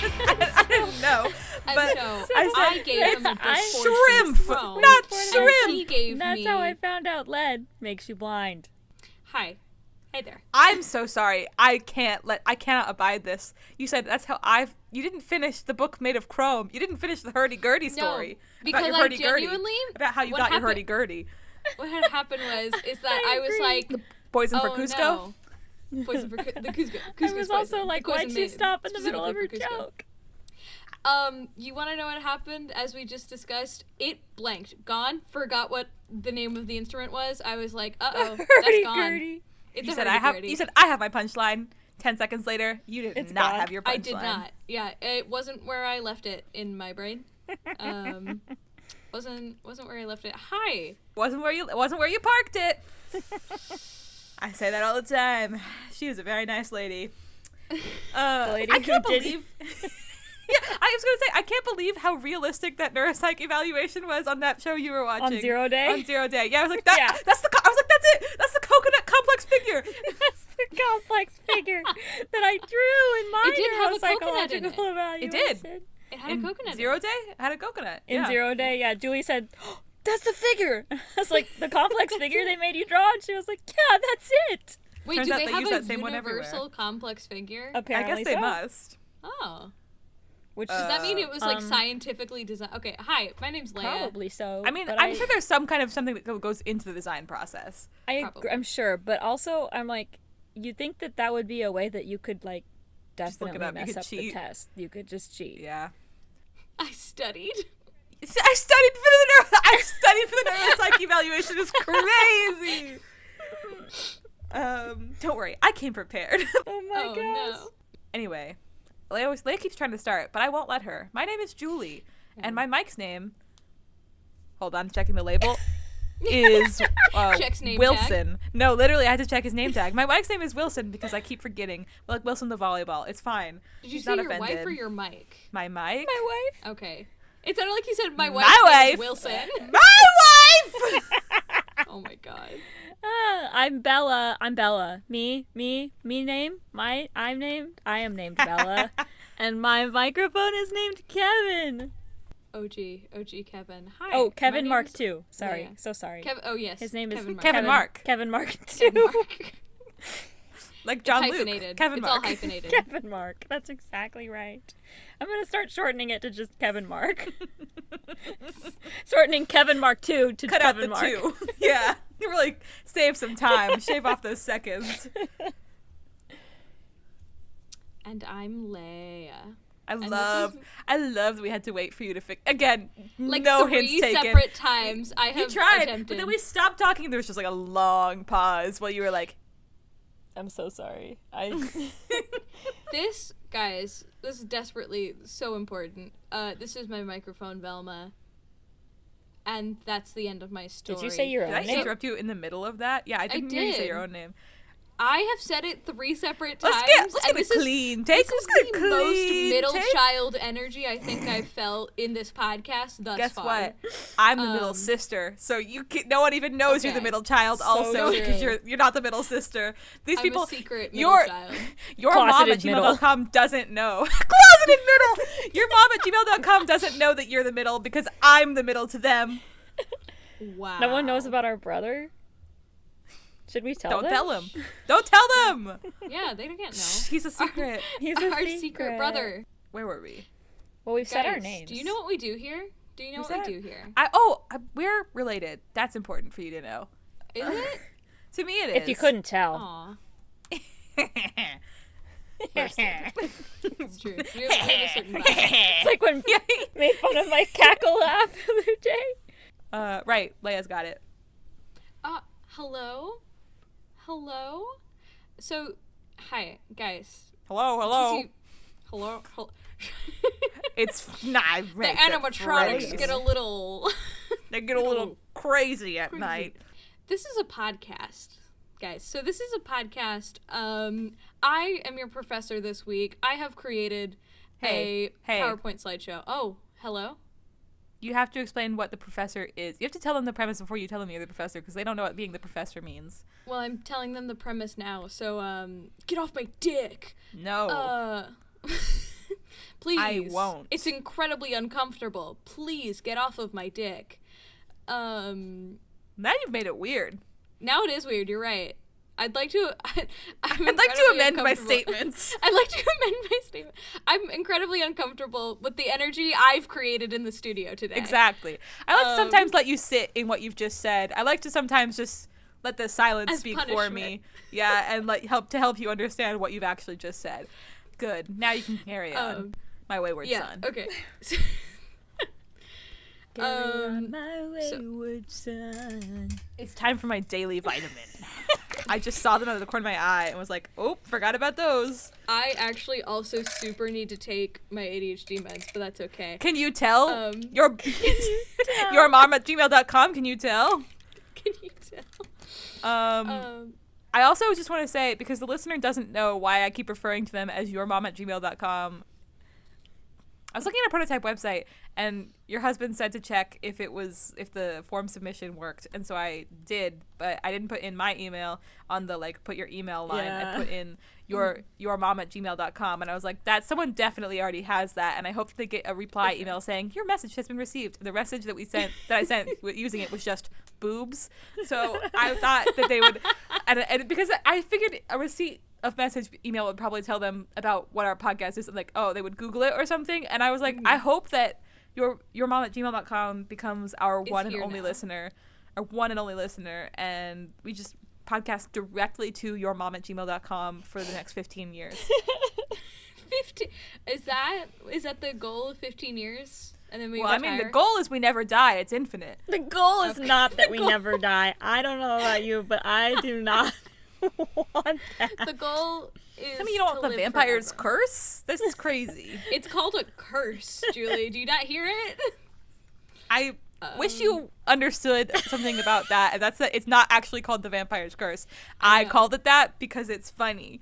I don't know. But so I gave him a big shrimp, not shrimp. And he gave That's me... how I found out lead makes you blind. Hi. Hey there. I'm so sorry. I cannot abide this. You said that's how you didn't finish the book made of chrome. You didn't finish the hurdy-gurdy story. Because about your I hurdy-gurdy, genuinely... about how you got your hurdy-gurdy. What had happened is that I was like... Poison for Cusco? No. Poison for the Cusco. I was also like, why'd she stop in the middle of her joke? You want to know what happened? As we just discussed, it blanked. Gone. Forgot what the name of the instrument was. I was like, uh-oh, that's gone. It's you said I have my punchline. 10 seconds later, you did not have your punchline. I did not. Yeah, it wasn't where I left it in my brain. Wasn't where I left it. Hi. Wasn't where you parked it. I say that all the time. She was a very nice lady. Lady I can't believe. Yeah, I was gonna say I can't believe how realistic that neuropsych evaluation was on that show you were watching. On 0 Day? On 0 Day. Yeah, I was like, that's I was like, that's it. That's the coconut complex figure. That's the complex figure that I drew in my It did have a coconut in it. Evaluation. It did. It had a coconut. 0 Day had a coconut. In 0 Day, yeah. Julie said, oh, that's the figure. I was like, the complex figure they made you draw? And she was like, yeah, that's it. Wait, Turns do out they they have use a that same one universal complex figure? Apparently I guess they so. must. Oh. Which Does that mean it was like scientifically designed? Okay, hi, my name's Leia. Probably so. I mean, I'm sure there's some kind of something that goes into the design process. I'm sure, but also I'm like, you think that would be a way that you could like definitely mess up the test. You could just cheat. Yeah. I studied. I studied for the neuropsych evaluation. It's crazy. Don't worry, I came prepared. Oh my gosh. No. Anyway, Leia keeps trying to start, but I won't let her. My name is Julie, and my Mike's name. Hold on, checking the label. Is Checks name Wilson. Tag. No, literally, I had to check his name tag. My Mike's name is Wilson because I keep forgetting. Like Wilson the volleyball. It's fine. Did you She's say not your offended. wife or your Mike? My Mike? My wife? Okay. It sounded like you said my wife. My wife. Wilson. My wife. Oh my god. I'm Bella. Me name. I am named Bella. And my microphone is named Kevin. OG Kevin. Hi. Oh, Kevin my Mark name's II. Sorry. Leia. So sorry. Oh yes. His name is Kevin Mark. Kevin Mark II. Like John Luke. Hyphenated. Kevin It's Mark. all hyphenated. Kevin Mark. That's exactly right. I'm going to start shortening it to just Kevin Mark. Shortening Kevin Mark II to Cut Kevin out Mark. the 2. Yeah. You really save some time. Shave off those seconds. And I'm Leia. I love that we had to wait for you to fix. Again, Like no 3 hints taken. separate times I have You tried, attempted. but then we stopped talking. There was just like a long pause while you were like, I'm so sorry. This, guys, this is desperately so important. This is my microphone, Velma. And that's the end of my story. Did you say your did own I name? interrupt you in the middle of that? Yeah, I didn't hear you say your own name. I have said it 3 separate times. Let's get a clean take. This is the most middle child energy I think I've felt in this podcast thus Guess far. what? I'm the middle sister, so no one even knows you're the middle child. Also, because you're not the middle sister. These I'm people, a secret middle child. Your mom at Closeted middle. gmail.com doesn't know. Closeted middle. Your mom at gmail.com doesn't know that you're the middle because I'm the middle to them. Wow. No one knows about our brother? Should we tell them? Don't tell them. Don't tell them. Yeah, they can't know. He's a secret. He's a Our secret brother. Where were we? Well, we've said our Guys, names. Do you know what we do here? Do you know what we do here? We're related. That's important for you to know. Is it? To me, it is. If you couldn't tell. Aw. Roasted. It's true. We have a certain vibe. It's like when made fun of my cackle laugh the other day. Right. Leia's got it. Hello? Hello? So, hi, guys. Hello. Hello? It's not. The animatronics get a little... They get a little crazy at night. This is a podcast, guys. So this is a podcast. I am your professor this week. I have created a PowerPoint slideshow. Oh, hello? You have to explain what the professor is. You have to tell them the premise before you tell them you're the professor, because they don't know what being the professor means. Well, I'm telling them the premise now. So, get off my dick. No. Please. I won't. It's incredibly uncomfortable. Please get off of my dick. Now you've made it weird. Now it is weird. You're right. I'd like to amend my statements. I'd like to amend my statement. I'm incredibly uncomfortable with the energy I've created in the studio today. Exactly. I like to sometimes let you sit in what you've just said. I like to sometimes just let the silence speak for me. Yeah, and help you understand what you've actually just said. Good. Now you can carry on, my wayward son. Okay. Carry on, my wayward son. It's time for my daily vitamin. I just saw them out of the corner of my eye and was like, oh, forgot about those. I actually also super need to take my ADHD meds, but that's okay. Can you tell? Your mom at gmail.com, can you tell? Can you tell? I also just want to say, because the listener doesn't know why I keep referring to them as yourmom@gmail.com, I was looking at a prototype website, and your husband said to check if the form submission worked, and so I did, but I didn't put in my email on the put your email line. Yeah. I put in your mom@gmail.com, and I was like, someone definitely already has that, and I hope they get a reply email saying your message has been received. The message that I sent using it was just boobs. So I thought that they would, and because I figured a receipt of message email would probably tell them about what our podcast is, like, oh, they would Google it or something, and I was like, I hope that your mom@gmail.com becomes our one and only listener, and we just podcast directly to yourmom@gmail.com for the next 15 years. 15? Is that the goal of 15 years? And then we I mean, the goal is we never die. It's infinite. The goal is not that we never die. I don't know about you, but I do not want that. The goal is. I mean, you don't want the vampire's forever. curse? This is crazy. It's called a curse, Julie. Do you not hear it? I wish you understood something about that. And it's not actually called the vampire's curse. I called it that because it's funny.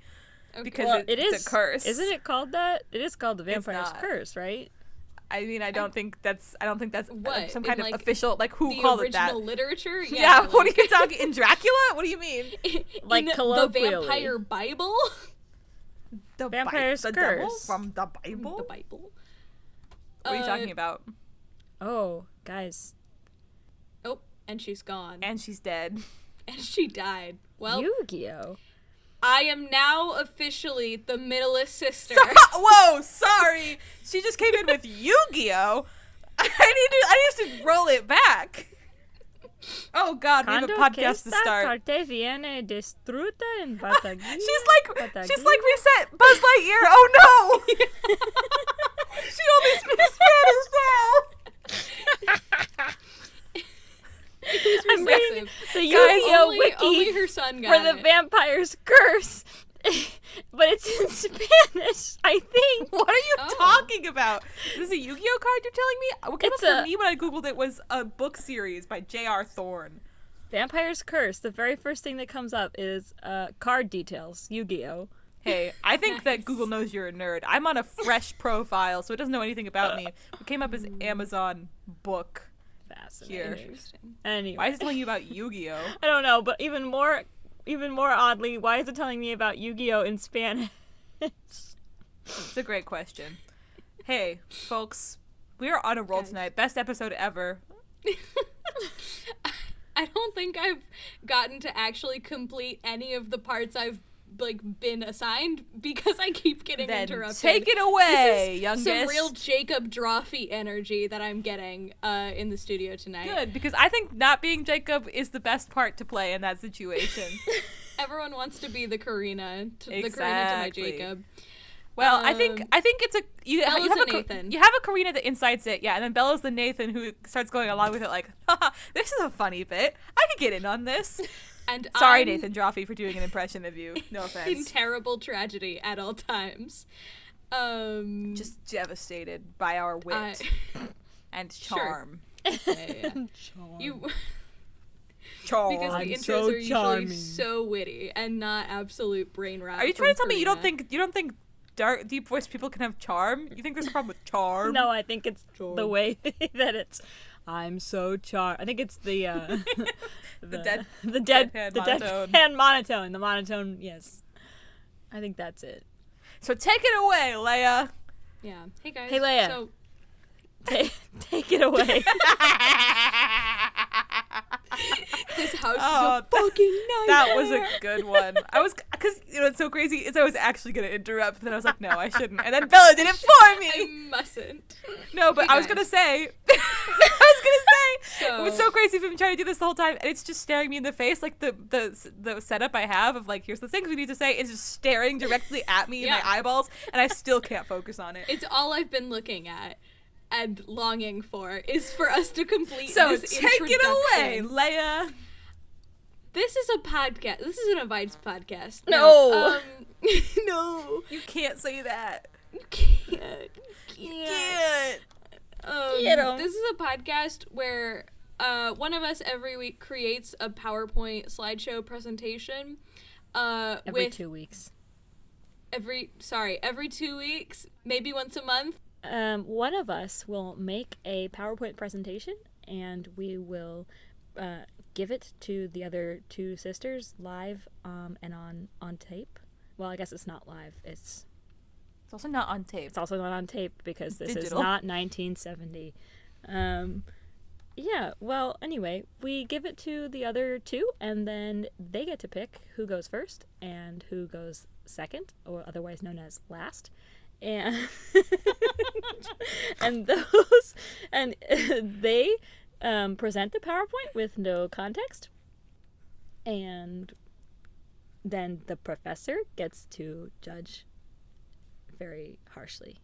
Okay. Because it's a curse. Isn't it called that? It is called the vampire's curse, right? I mean, I don't think that's what, some kind of official, who called it that. The original literature? Yeah, what are you talking, in Dracula? What do you mean? In colloquially. The vampire Bible? The vampire's curse. Devil from the Bible? The Bible. What are you talking about? Oh, guys. Oh, and she's gone. And she's dead. And she died. Well, Yu-Gi-Oh! I am now officially the middleest sister. Whoa, sorry. She just came in with Yu-Gi-Oh! I need to roll it back. Oh God, we have a podcast to start. Viene destruta en Bataglia. She's like reset Buzz Lightyear. Oh no. She only speaks Spanish now. I'm reading the Yu-Gi-Oh wiki only her son got for the vampire's curse, but it's in Spanish, I think. What are you talking about? Is this a Yu-Gi-Oh card you're telling me? What came up for me when I googled it was a book series by J.R. Thorne. Vampire's Curse. The very first thing that comes up is card details. Yu-Gi-Oh. Hey, I think that Google knows you're a nerd. I'm on a fresh profile, so it doesn't know anything about me. It came up as Amazon book. Fascinating. Anyway. Why is it telling you about Yu-Gi-Oh? I don't know, but even more oddly, why is it telling me about Yu-Gi-Oh in Spanish? It's a great question. Hey, folks, we are on a roll tonight. Best episode ever. I don't think I've gotten to actually complete any of the parts I've been assigned because I keep getting interrupted. Take it away, youngest. Some real Jacob Drawfee energy that I'm getting in the studio tonight. Good, because I think not being Jacob is the best part to play in that situation. Everyone wants to be the Karina, the Karina to my Jacob. Well, I think it's you have a Nathan. You have a Karina that incites it, yeah, and then Bella's the Nathan who starts going along with it like, haha, this is a funny bit. I could get in on this. And sorry, Nathan Drawfee, for doing an impression of you. No offense. In terrible tragedy at all times. Just devastated by our wit and charm. Sure. Yeah. Charm. Charm. Because the intros are usually so witty and not absolute brain rot. Are you trying to tell me you don't think dark, deep voiced people can have charm? You think there's a problem with charm? No, I think it's the way that it's. I'm so charmed. I think it's the deadpan monotone. The monotone, yes. I think that's it. So take it away, Leia. Yeah. Hey guys. Hey Leia. So take it away. This house is a fucking nightmare. That was a good one. I was, because, you know, it's so crazy, is I was actually going to interrupt, and then I was like, no, I shouldn't. And then Bella did it for me. I mustn't. No, but Hey I was going to say, it was so crazy. We've been trying to do this the whole time, and it's just staring me in the face. Like, the setup I have of, like, here's the things we need to say is just staring directly at me in my eyeballs, and I still can't focus on it. It's all I've been looking at and longing for is for us to complete so this take it away, introduction. Leia. This is a podcast. This isn't a Vibes podcast. No. No. You can't say that. You can't. Can't. This is a podcast where one of us every week creates a PowerPoint slideshow presentation. Every 2 weeks. Every 2 weeks, maybe once a month. One of us will make a PowerPoint presentation, and we will give it to the other two sisters live and on tape. Well, I guess it's not live. It's also not on tape. It's also not on tape because this Digital. is not 1970. Yeah, well, anyway, we give it to the other two, and then they get to pick who goes first and who goes second, or otherwise known as last. And they present the PowerPoint with no context, and then the professor gets to judge very harshly.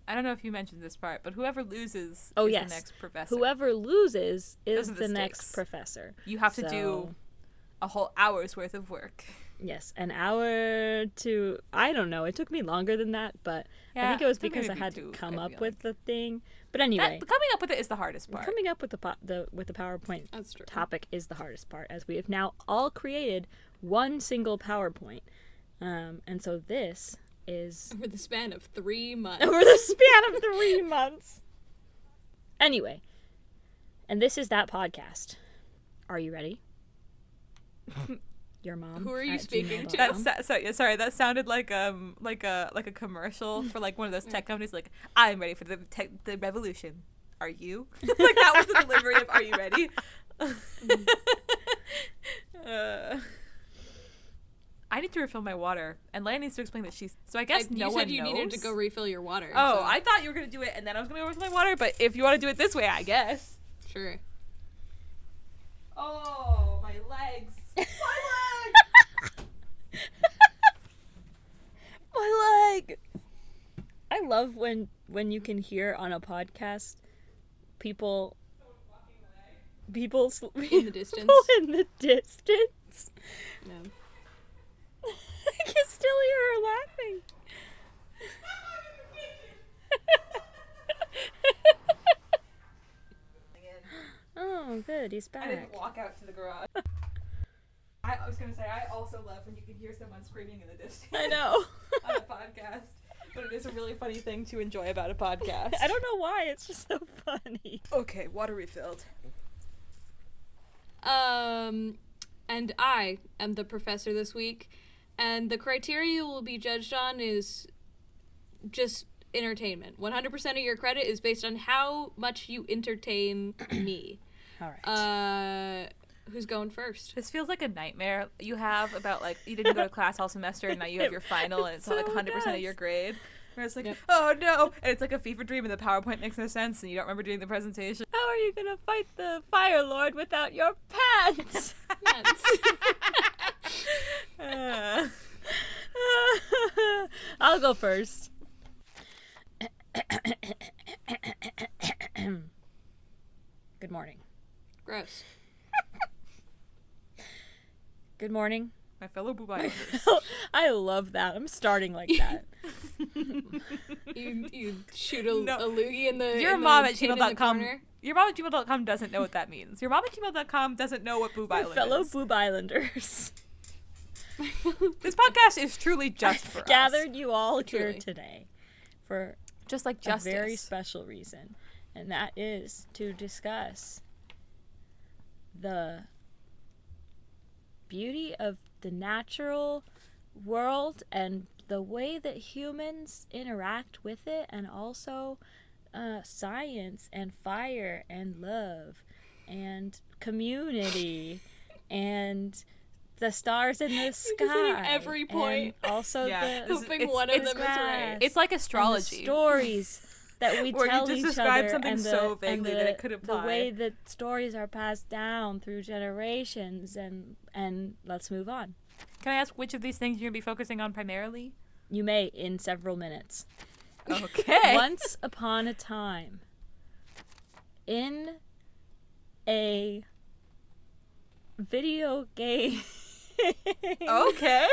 I don't know if you mentioned this part, but whoever loses is the next professor. Whoever loses is Those are the the next stakes. professor. You have to do a whole hour's worth of work. Yes, an hour to, I don't know, it took me longer than that, but I think it was because I had to come up with the thing. But anyway, coming up with it is the hardest part. Coming up with the PowerPoint topic is the hardest part, as we have now all created one single PowerPoint. And so this is over the span of 3 months. Anyway, and this is that podcast. Are you ready? Your mom. Who are you speaking to? Sorry, that sounded like a commercial for like one of those tech companies. Like, I'm ready for the revolution. Are you? Like that was the delivery of "Are you ready?" I need to refill my water, and Leia needs to explain that she's. So I guess no one knows. You said you needed to go refill your water. Oh, so. I thought you were gonna do it, and then I was gonna go refill my water. But if you want to do it this way, I guess. Sure. Oh, my legs. My leg! My leg! I love when you can hear on a podcast people in the distance. In the distance. No. I can still hear her laughing. Oh, good. He's back. I didn't walk out to the garage. I was going to say, I also love when you can hear someone screaming in the distance. I know. On a podcast. But it is a really funny thing to enjoy about a podcast. I don't know why. It's just so funny. Okay, water refilled. And I am the professor this week. And the criteria you will be judged on is just entertainment. 100% of your credit is based on how much you entertain me. All right. Who's going first? This feels like a nightmare you have about, like, you didn't go to class all semester and now you have your final and it's not like 100% of your grade. Where it's like, oh no! And it's like a fever dream and the PowerPoint makes no sense and you don't remember doing the presentation. How are you gonna fight the Fire Lord without your pants? I'll go first. Good morning. Gross. Good morning. My fellow Boob Islanders. I love that. I'm starting like that. You shoot a loogie in the Your in mom the at tin in gmail.com. the corner. Your mom at gmail.com doesn't know what that means. Your mom at gmail.com doesn't know what Boob Island fellow is. Boob Islanders. This podcast is truly just for us. Gathered you all here today for just like justice. A very special reason, and that is to discuss the beauty of the natural world and the way that humans interact with it, and also science and fire and love and community and the stars in the sky. You're hitting every point. And also hoping one of them is right. It's like astrology. The stories that we Where tell you just each describe other, something and so vaguely that it could apply. the way that stories are passed down through generations, and let's move on. Can I ask which of these things you're going to be focusing on primarily? You may in several minutes. Okay. Once upon a time, in a video game. Okay.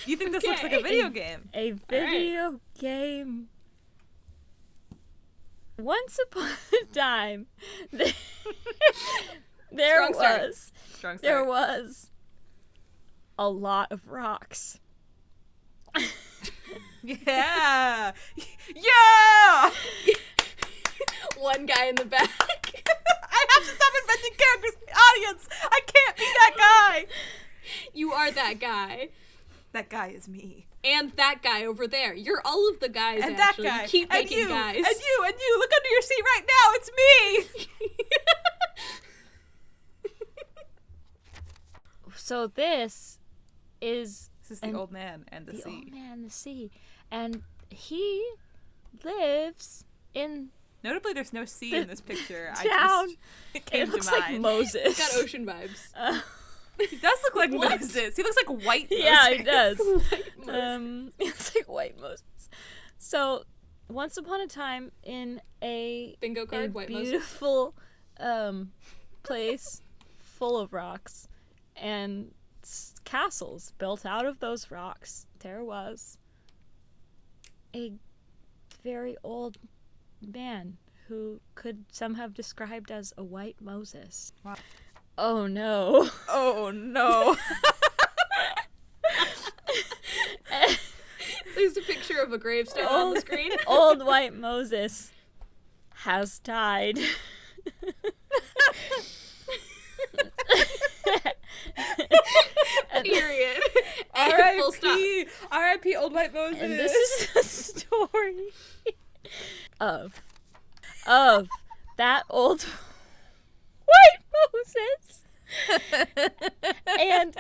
You think this looks like a video game? A video game. Once upon a time, there was a lot of rocks. Yeah! Yeah! One guy in the back. I have to stop inventing characters in the audience! I can't be that guy! You are that guy. That guy is me. And that guy over there. You're all of the guys, And actually. that guy. You keep and making you. guys. And you. Look under your seat right now. It's me! So this is the old man and the sea. The old man and the sea. And he lives in... Notably, there's no sea in this picture. Town. It came It looks to mind. like Moses. Got ocean vibes. He does look like Moses. He looks like white Moses. Yeah, he does. Moses. It's like white Moses. So, once upon a time, in a Bingo card, white Moses. beautiful place full of rocks and castles built out of those rocks, there was a very old man who could some have described as a white Moses. Wow. Oh no. Oh no. There's a picture of a gravestone on the screen. Old white Moses has died. Period. And full stop. R.I.P. Old White Moses. And this is the story of that old white Moses. And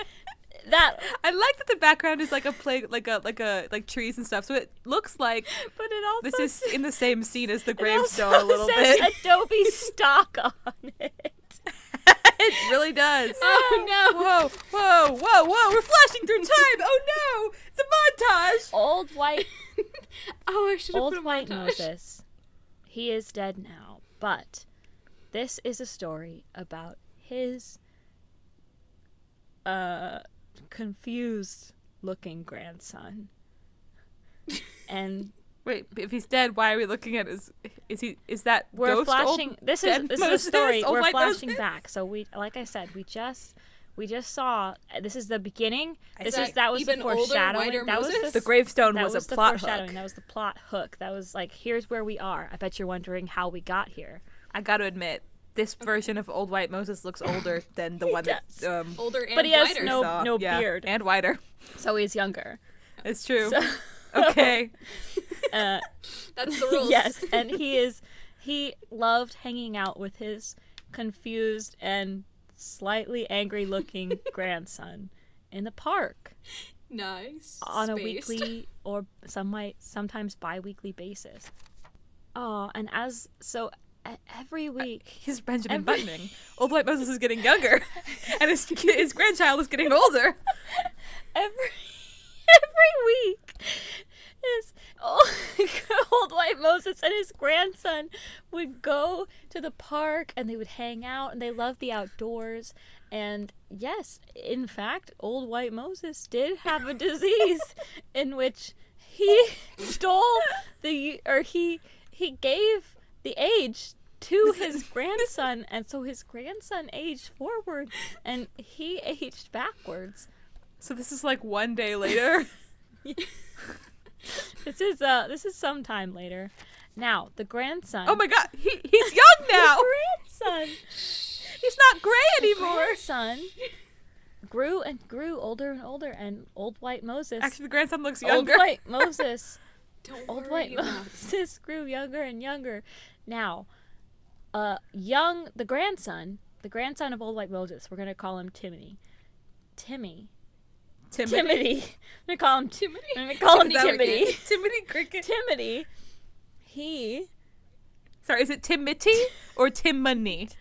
that I like that the background is like a play, like trees and stuff. So it looks like, but it also this is in the same scene as the it gravestone also a little says bit. Adobe stock on it. It really does. Oh no! Whoa! We're flashing through time. Oh no! It's a montage. Old white Oh, I should have put a Old white montage. Moses. He is dead now, but this is a story about his confused looking grandson. And Wait, if he's dead, why are we looking at his? Is that we're ghost flashing old this dead is Moses? a story. Old We're white flashing Moses? back. So we like I said, we just saw this is the beginning. Is That was the even older, foreshadowing. whiter That was Moses? The gravestone that was was a the plot foreshadowing. hook. That was the plot hook. That was like, here's where we are. I bet you're wondering how we got here. I got to admit, this version of Old White Moses looks older than the one that Older and But he has whiter. no- saw. Yeah, beard. and wider. So he's younger. It's true. So, Okay. That's the rules. yes, and he loved hanging out with his confused and slightly angry looking grandson in the park Nice. on a Spaced. weekly or sometimes bi-weekly basis. Oh, and every week He's Benjamin Every- Buttoning. Old White Moses is getting younger, and his grandchild is getting older. every week his old white Moses and his grandson would go to the park and they would hang out and they loved the outdoors. And yes, in fact, old white Moses did have a disease in which he he gave the age to his grandson, and so his grandson aged forward and he aged backwards. So this is like one day later. This is sometime later. Now the grandson. Oh my God, he's young now. Grandson. He's not gray anymore. Grandson grew and grew, older and older, and old white Moses. Actually, the grandson looks Old younger. white Moses. Don't Old worry white about it. Moses grew younger and younger. Now, the grandson of old white Moses, we're gonna call him Timothy. Timothy. I'm gonna call him Timothy. I'm gonna call him Timothy. Timothy Cricket. Timothy. He. Sorry, is it Timothy or Timony?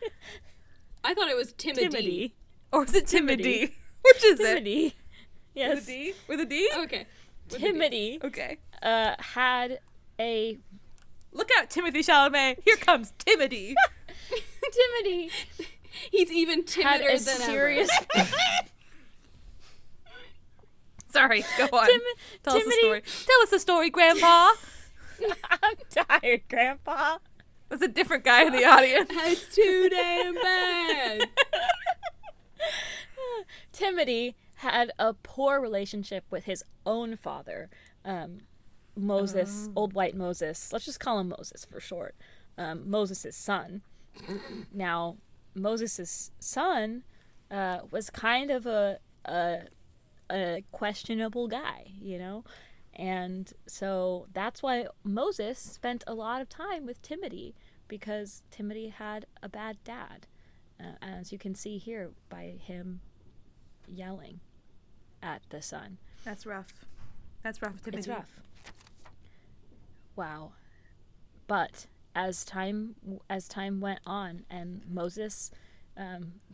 I thought it was Timothy. Timothy. Or is it Timothy. Timothy? Which is it? Timothy. Yes. With a D? With a D? Okay. With a D. Timothy. Okay. Had a Look out, Timothy Chalamet. Here comes Timothy. Timothy He's even had timider a than serious. Sorry, go on. Tell us Timothy- the story. Tell us the story, Grandpa. I'm tired, Grandpa. That's a different guy in the audience. ever. It's too damn bad. Timothy had a poor relationship with his own father, Moses, old white Moses. Let's just call him Moses for short. Moses' son. Now, Moses' son was kind of a questionable guy, you know? And so that's why Moses spent a lot of time with Timothy, because Timothy had a bad dad, as you can see here by him yelling at the son. That's rough. That's rough, Timothy. It's rough. Wow. But as time went on and Moses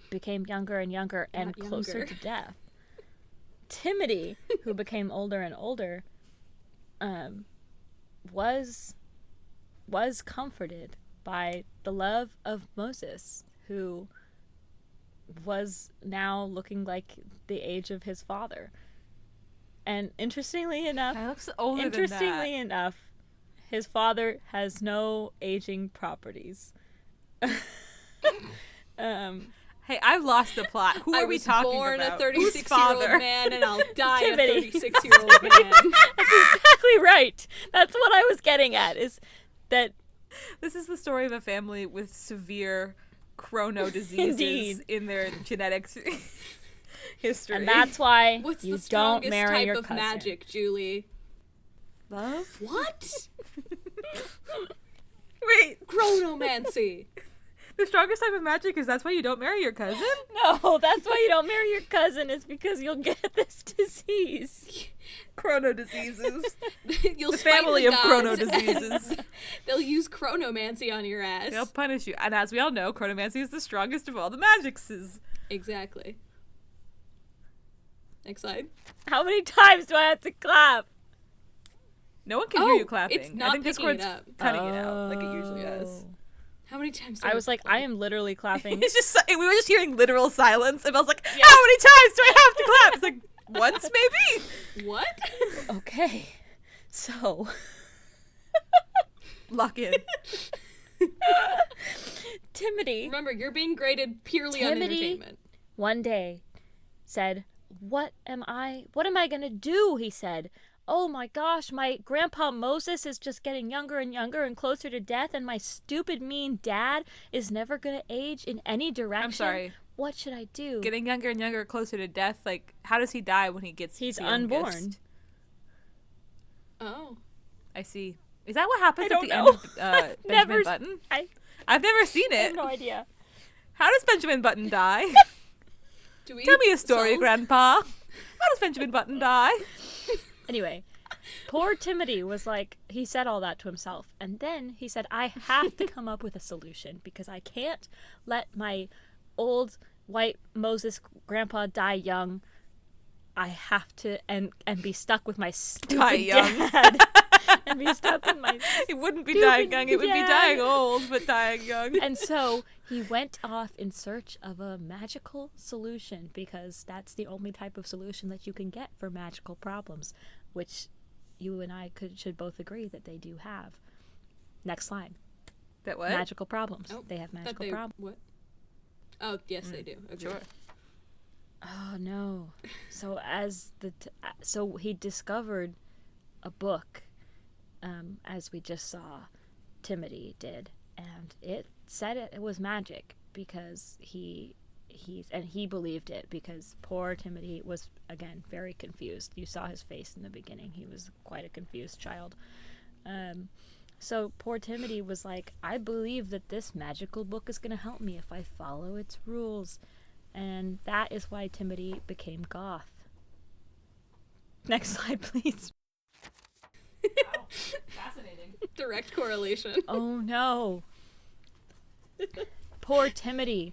became younger and younger and Not closer younger. to death, Timothy, who became older and older, was comforted by the love of Moses, who was now looking like the age of his father. And interestingly enough, That looks older than that. enough, his father has no aging properties. Hey, I've lost the plot. Who I are we was talking born about? a Whose 36-year-old father? man, and I'll die a Timothy. 36-year-old man. That's exactly right. That's what I was getting at, is that This is the story of a family with severe chrono diseases Indeed. in their genetics history. and that's why What's you the don't strongest marry type your of cousin. magic, Julie? love. What? Wait, Chronomancy. the strongest type of magic is that's why you don't marry your cousin? No, that's why you don't marry your cousin, is because you'll get this disease. Chrono diseases. You'll The spite family the of chrono gods. diseases. They'll use chronomancy on your ass. They'll punish you. And as we all know, chronomancy is the strongest of all the magics. Exactly. Next slide. How many times do I have to clap? No one can hear you Oh, clapping. it's not I think picking it Discord's up. cutting it out like it usually does. How many times? Do I have was to like, clap? I am literally clapping. It's just we were just hearing literal silence, and I was like, "How many times do I have to clap?" It's like once, maybe. What? Okay, so Lock in. Timothy Remember, you're being graded purely on Timothy? entertainment. one day said, what am I gonna do? He said, oh my gosh, my grandpa Moses is just getting younger and younger and closer to death, and my stupid mean dad is never gonna age in any direction. I'm sorry. What should I do? Getting younger and younger, closer to death. Like, how does he die when he gets? He's the youngest? unborn. Oh. I see. Is that what happens I at don't the know. end of Benjamin Never- Button? I I've never seen have it. no idea. How does Benjamin Button die? Do we Tell me a story, solve- Grandpa. How does Benjamin Button die? Anyway, poor Timothy was like, he said all that to himself. And then he said, I have to come up with a solution, because I can't let my old white Moses grandpa die young. I have to and be stuck with my stupid Die young. dad. And be stuck with my It wouldn't be Stupid dying young. It would be dad. dying old, but dying young. And so he went off in search of a magical solution, because that's the only type of solution that you can get for magical problems, which you and I should both agree that they do have. Next slide. That what? Magical problems. Oh, They have That magical they- problems. What? Oh, yes, they do. Agreed. Sure. Oh no. So so he discovered a book, as we just saw Timothy did, and it said it was magic, because he he believed it because poor Timothy was, again, very confused. You saw his face in the beginning. He was quite a confused child. So poor Timothy was like, I believe that this magical book is going to help me if I follow its rules. And that is why Timothy became goth. Next slide, please. Wow. Fascinating. Direct correlation. Oh no. Poor Timothy.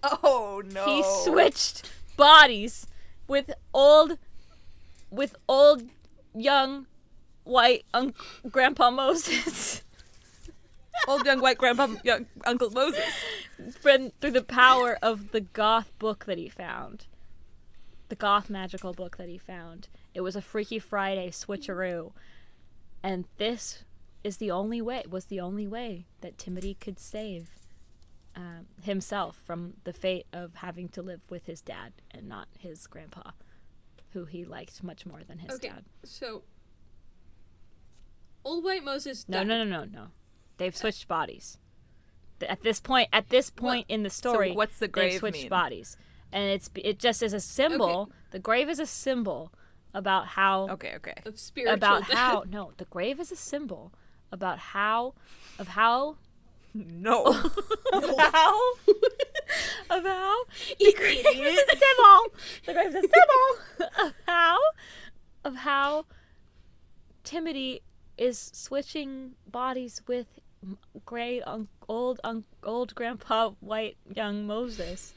Oh no. He switched bodies with old young white Grandpa Moses. Old young white grandpa, young Uncle Moses. Through the power of the goth book that he found. The goth magical book that he found. It was a Freaky Friday switcheroo. And this was the only way that Timothy could save himself from the fate of having to live with his dad and not his grandpa, who he liked much more than his dad. So, Old White Moses No. They've switched bodies. At this point in the story, so what's the grave they've switched mean? bodies. And it just is a symbol. Okay. The grave is a symbol about how Okay. of spiritual about death. how no, the grave is a symbol about how No. of how the grave is a symbol. The grave is a symbol of how Timothy is switching bodies with old Grandpa White young Moses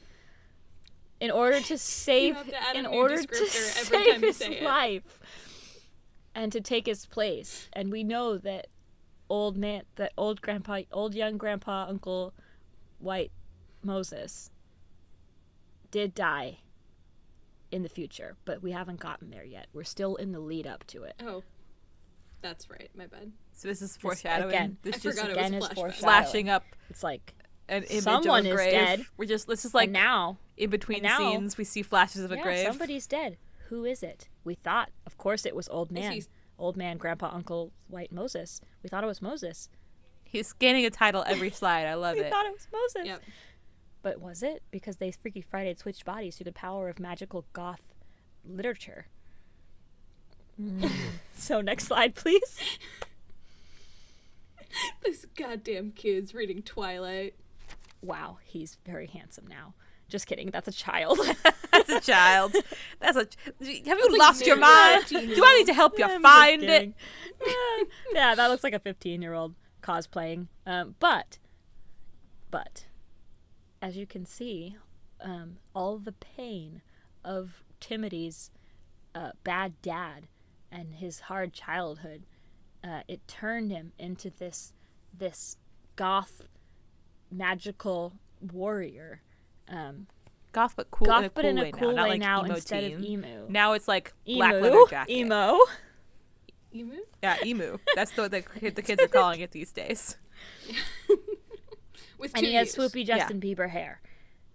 in order to save have to add a in new young descriptor every time you his say it. life and to take his place. And we know that old young grandpa Uncle White Moses did die in the future, but we haven't gotten there yet. We're still in the lead up to it. Oh, that's right. My bad. So this is foreshadowing. Again, This I just forgot it again was is a flashback. foreshadowing. flashing up It's like an image someone of a is grave. dead. This is like and now in between and now- scenes we see flashes of a yeah, grave. somebody's dead. Who is it? We thought, of course, it was old man, Grandpa Uncle White Moses. We thought it was Moses. He's scanning a title every slide. I love We it. thought it was Moses. Yep. But was it? Because they Freaky Friday switched bodies through the power of magical goth literature. So next slide, please. This goddamn kid's reading Twilight. Wow, he's very handsome now. Just kidding. That's a child. That's a child. Have you like lost your maybe mind? 15 Do I need to help you I'm find just it? kidding. Yeah, that looks like a 15-year-old cosplaying. But as you can see, all the pain of Timothy's bad dad and his hard childhood, it turned him into this goth magical warrior. Goth but cool. Goth but in a way cool now, way not like now emo instead teen. of emu. Now it's like Emu? black leather jacket. Emo. Emu? Yeah, emu. That's what the kids are calling it these days. With And two he has U's. swoopy Justin Bieber hair.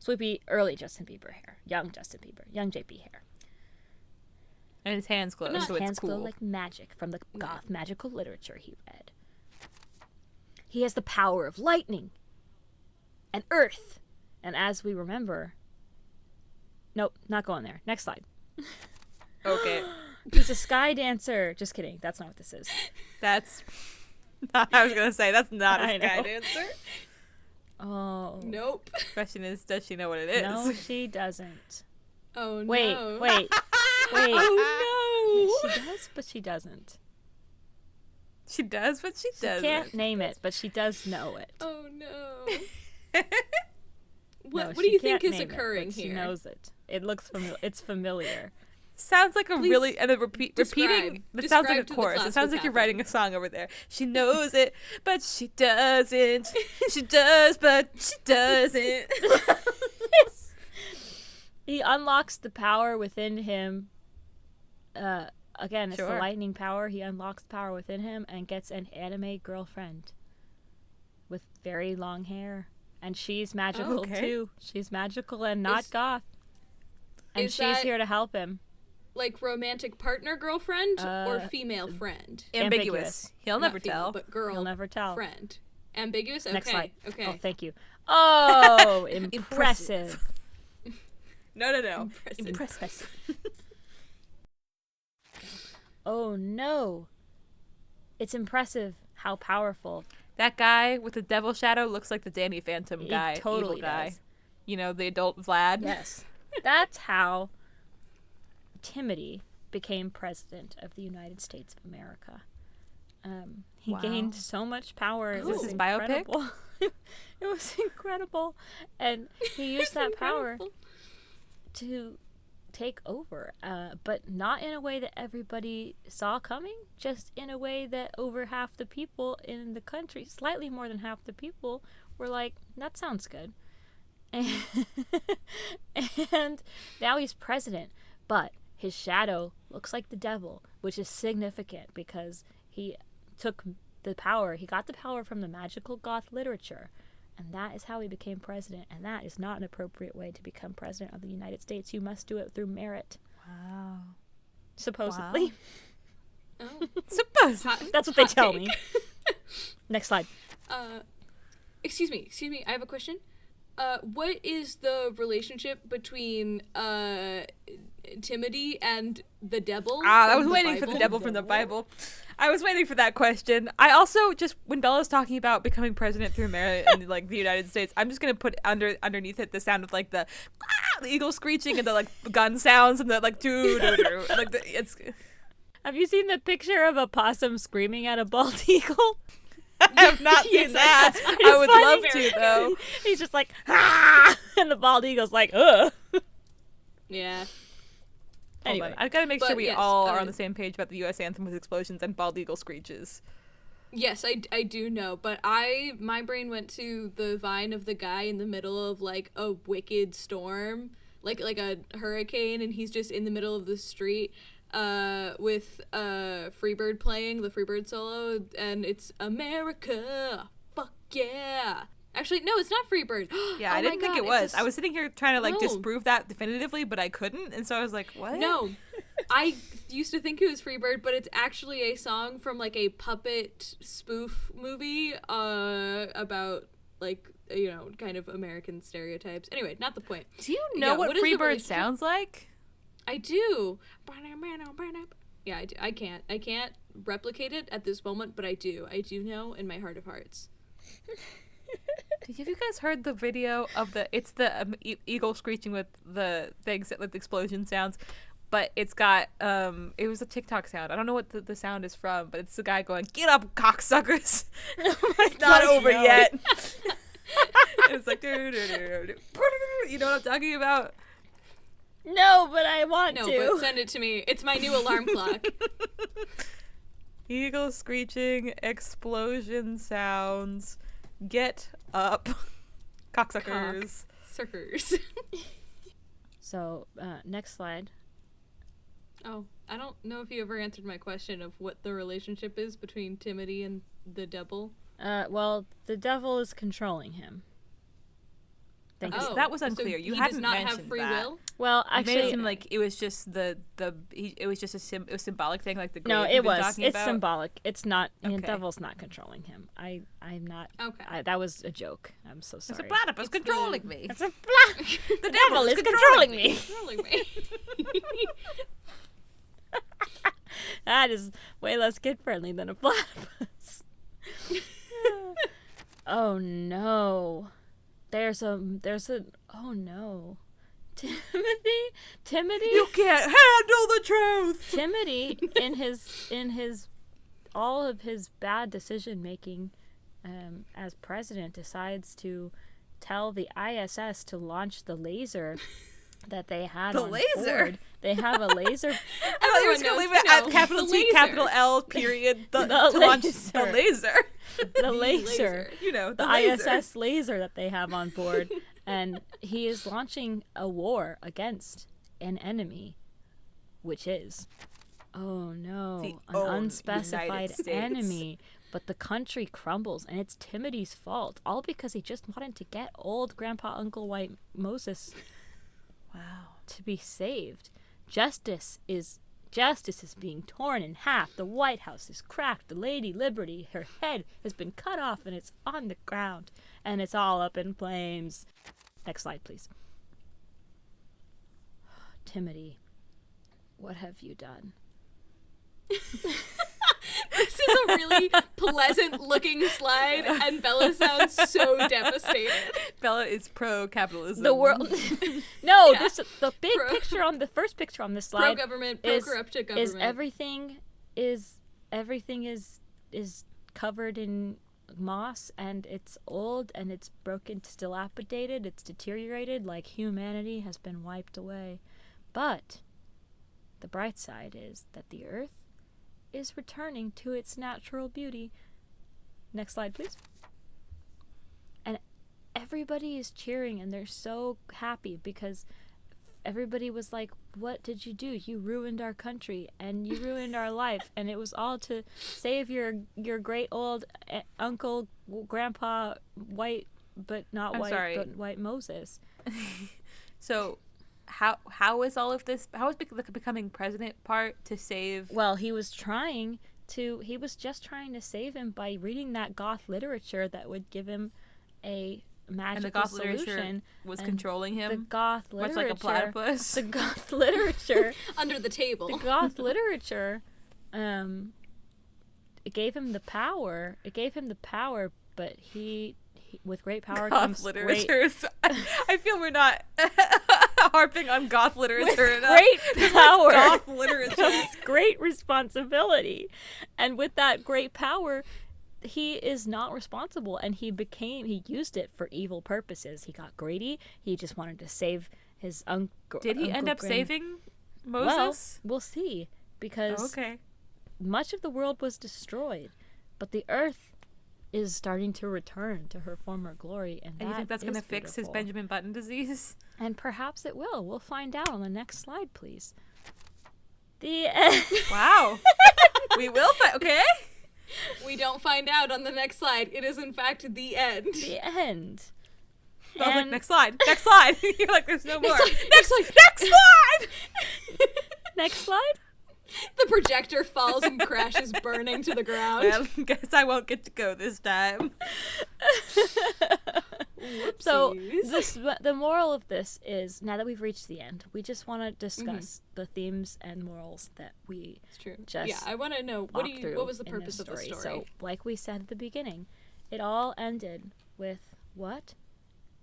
Swoopy early Justin Bieber hair. Young Justin Bieber. Young JB hair. And his hands glow, not- so His hands it's cool. glow like magic from the goth magical literature he read. He has the power of lightning and earth. And as we remember... Nope, not going there. Next slide. Okay. He's a sky dancer. Just kidding. That's not what this is. That's... I was going to say, that's not I a sky know. dancer. Oh. Nope. Question is, does she know what it is? No, she doesn't. Oh no. Wait. Oh no. She does, but she doesn't. She does, but she She doesn't. can't name it, but she does know it. Oh no. No, What do she you think can't is name it, occurring but here? She knows it. It looks it's familiar. Sounds like a Please really and then repeating. describe It sounds like a to the chorus. class It sounds what's like you're happening. writing a song over there. She knows it, but she doesn't. She does, but she doesn't. He unlocks the power within him. Again, it's the Sure. lightning power. He unlocks the power within him and gets an anime girlfriend with very long hair. And she's magical Okay. too. She's magical and not Is- goth. And is she's that- here to help him. Like romantic partner girlfriend or Uh, female friend? Ambiguous. He'll Not never female, tell. but girl He'll never tell. friend. Ambiguous? Okay. Next slide. Okay. Oh, thank you. Oh, impressive. No. Impressive. Oh no. It's impressive how powerful. That guy with the devil shadow looks like the Danny Phantom He guy. totally evil guy. does. You know, the adult Vlad. Yes. That's how Timothy became president of the United States of America. He Wow. gained so much power. It Is was this his biopic? incredible. It was incredible. And he used that power Incredible. to take over, but not in a way that everybody saw coming, just in a way that over half the people in the country, slightly more than half the people, were like, that sounds good. And now he's president, but his shadow looks like the devil, which is significant because he took the power, he got the power from the magical goth literature, and that is how he became president, and that is not an appropriate way to become president of the United States. You must do it through merit, Wow. supposedly. Oh. Suppose. That's what they Hot tell take. me. Next slide. Excuse me. I have a question. What is the relationship between Timothy and the devil? I from was the waiting for the Bible? devil from the Bible. I was waiting for that question. I also just, when Bella's talking about becoming president through merit in like the United States, I'm just gonna put underneath it the sound of like the eagle screeching and the like gun sounds and the like doo doo doo. Like it's. Have you seen the picture of a possum screaming at a bald eagle? I have not seen Yes, that. that's pretty I would funny. love to though. He's just like, ah! And the bald eagle's like, ugh. Yeah. Hold Anyway. on. I've got to make sure But we yes, all are on the same page about the U.S. anthem with explosions and bald eagle screeches. Yes, I do know, but my brain went to the vine of the guy in the middle of like a wicked storm, like a hurricane, and he's just in the middle of the street with Freebird playing the Freebird solo, and it's America, fuck yeah. Actually, no, it's not Freebird. Yeah, Oh I my didn't think God, it was. it's a I was sitting here trying to like No. disprove that definitively, but I couldn't, and so I was like, "What?" No, I used to think it was Freebird, but it's actually a song from like a puppet spoof movie about like, you know, kind of American stereotypes. Anyway, not the point. Do you know Yeah, what what is the Freebird relationship? sounds like? I do. Yeah, I can't replicate it at this moment, but I do know in my heart of hearts. Have you guys heard the video of the? It's the eagle screeching with the things with the explosion sounds, but it's got it was a TikTok sound. I don't know what the sound is from, but it's the guy going, "Get up, cocksuckers!" It's not over yet. It's like, you know what I'm talking about? No, but I want No, to. but send it to me. It's my new alarm clock. Eagle screeching, explosion sounds. Get up, cocksuckers. Suckers. So, next slide. Oh, I don't know if you ever answered my question of what the relationship is between Timothy and the devil. Well, the devil is controlling him. Thank you. Oh, that was so unclear. You he hadn't does not have mentioned free that. will? Well, It made it actually, seem like it was just it was just it was symbolic thing, like the grave no, you've it been was. talking It's about. symbolic. It's not. The Okay. devil's not controlling him. I'm not. Okay. That was a joke. I'm so It's a sorry. platypus controlling me. It's a the devil is controlling me. Controlling me. That is way less kid friendly than a platypus. Oh no. There's a oh no. Timothy You can't handle the truth. Timothy in his all of his bad decision making as president decides to tell the ISS to launch the laser that they had The on laser? board. They have a laser. I thought you were just gonna leave it at capital the T, laser. capital L, period, to The launch the laser. laser. The laser. You know, The laser. ISS laser that they have on board, and he is launching a war against an enemy, which is, oh no, The an own unspecified United States. enemy. But the country crumbles, and it's Timothy's fault, all because he just wanted to get old Grandpa Uncle White Moses Wow. to be saved. Justice is justice is being torn in half. The White House is cracked. The Lady Liberty, her head has been cut off and it's on the ground. And it's all up in flames. Next slide, please. Timothy, what have you done? This is a really pleasant looking slide, and Bella sounds so devastated. Bella is pro-capitalism. The world. No, Yeah. the big picture on the first picture on this slide. Pro-government, is pro-corrupted government. everything is covered in moss, and it's old and it's broken, it's dilapidated, it's deteriorated, like humanity has been wiped away. But the bright side is that the earth is returning to its natural beauty. Next slide, please. And everybody is cheering and they're so happy because everybody was like, what did you do? You ruined our country and you ruined our life, and it was all to save your great old uncle, grandpa, white, but not I'm white, sorry. but white Moses. So how is all of this, how is the becoming president part to save? Well, he was just trying to save him by reading that goth literature that would give him a magical And the goth solution. literature was And controlling him? The goth Much literature. like a platypus? The goth literature. Under the table. The goth literature, it gave him the power. But he with great power Goth comes literature. I feel we're not harping on goth literature enough. great power Goth literature. comes great responsibility. And with that great power, he is not responsible, and he used it for evil purposes. He got greedy. He just wanted to save his uncle. Did he end up saving Moses? Well, we'll see, because Okay. much of the world was destroyed, but the earth is starting to return to her former glory, and And you think that's going to fix his Benjamin Button disease? And perhaps it will. We'll find out on the next slide, please. The Wow. We will okay? We don't find out on the next slide. It is, in fact, the end. The end. I was like, And- next slide. Next slide. You're like, there's no more. Next slide. Next slide! Next slide. The projector falls and crashes burning to the ground. Well, guess I won't get to go this time. So Whoopsies. the moral of this is, now that we've reached the end, we just want to discuss the themes and morals that we It's true. just Yeah, I want to know walk through what was the in purpose this of the story? So, like we said at the beginning, it all ended with what?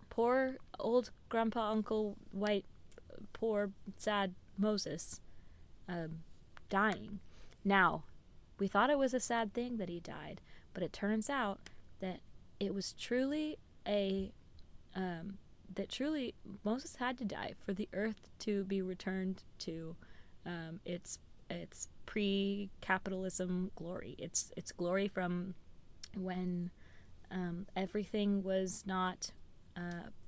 Poor old grandpa, uncle, white, poor, sad Moses, dying. Now, we thought it was a sad thing that he died, but it turns out that it was truly truly Moses had to die for the earth to be returned to its pre-capitalism glory. Its glory from when everything was not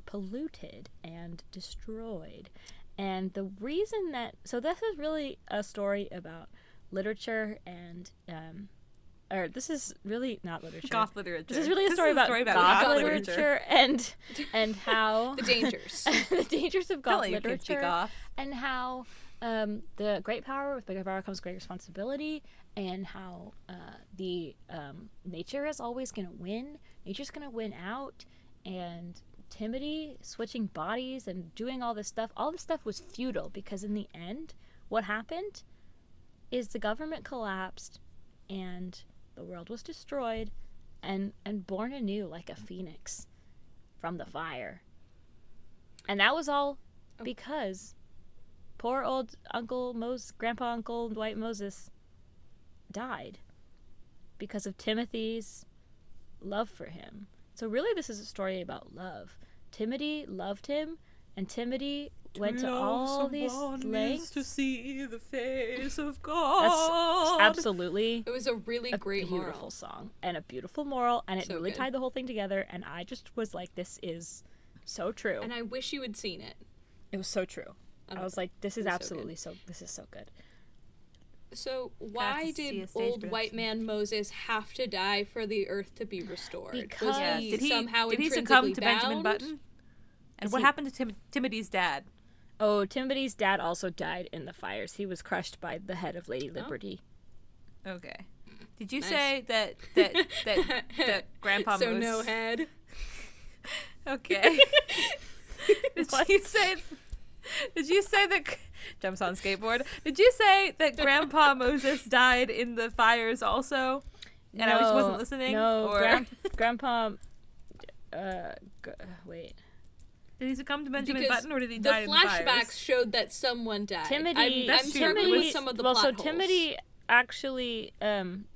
polluted and destroyed. And the reason so this is really a story about literature and or this is really not literature. Goth literature. This is really a story about goth literature and how The dangers. the dangers of goth Don't let your kids be literature, goth. and how the great power, with bigger power comes great responsibility, and how the nature is always going to win. Nature's going to win out, and Timothy switching bodies and doing all this stuff was futile, because in the end, what happened is the government collapsed and the world was destroyed and born anew like a phoenix from the fire. And that was all because poor old grandpa uncle Dwight Moses died because of Timothy's love for him. So really this is a story about love. Timothy loved him, and Timothy went to all these lengths to see the face of God. That's absolutely It was a really great beautiful moral. song and a beautiful moral, and it So really good. tied the whole thing together, and I just was like, this is so true. And I wish you had seen it. It was so true. I was like, this is It was so absolutely this is so good. So why to see did a stage old production. white man Moses have to die for the earth to be restored? Because- Was Yeah, he Did he somehow did he intrinsically succumb to Benjamin bound? Button? And Is what he- happened to Timothy's dad? Oh, Timodees' dad also died in the fires. He was crushed by the head of Lady Liberty. Okay. Did you Nice. say that Grandpa So Moose... no head. Okay. Did you say that... Jumps on skateboard. Did you say that Grandpa Moses died in the fires also? And I just wasn't listening? No, or... Grandpa... wait. Did he succumb to Benjamin Because Button, or did he the die in the fires? flashbacks showed that someone died. Timothy... I'm certain with some of the plot holes. Timothy actually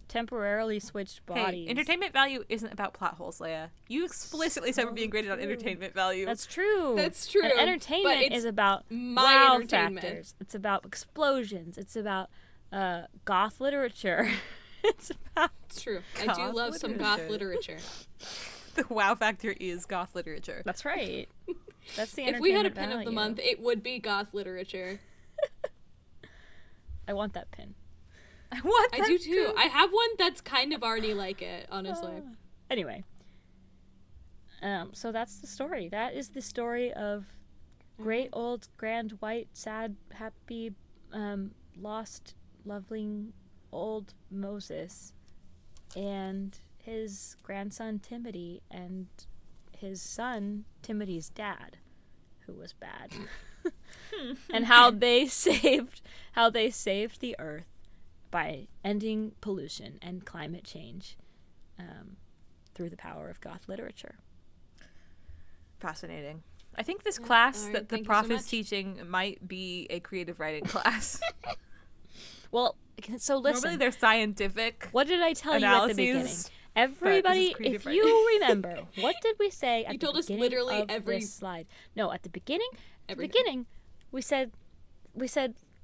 temporarily switched Hey, bodies. entertainment value isn't about plot holes, Leia. You explicitly said we're being graded on entertainment value. That's true. That's true, And but entertainment it's is about my wow entertainment. factors. It's about explosions. It's about goth literature. It's about... It's true. I do Goth love some goth literature. The wow factor is goth literature. That's right. That's the If we had a entertainment pin of the value. month, it would be goth literature. I want that pin. What? I do too. I have one that's kind of already like it, honestly. Anyway. So that's the story. That is the story of great old grand white sad happy lost loving old Moses and his grandson Timothy and his son Timothee's dad, who was bad. And how they saved the earth by ending pollution and climate change through the power of goth literature. Fascinating. I think this class alright, that the thank you prof so is much. teaching might be a creative writing class. Well, so listen. Normally they're scientific. What did I tell you at the beginning? analyses, Everybody, creative if writing. you remember, what did we say at You the told us beginning literally of every- this slide? No, at the beginning. Everything. We said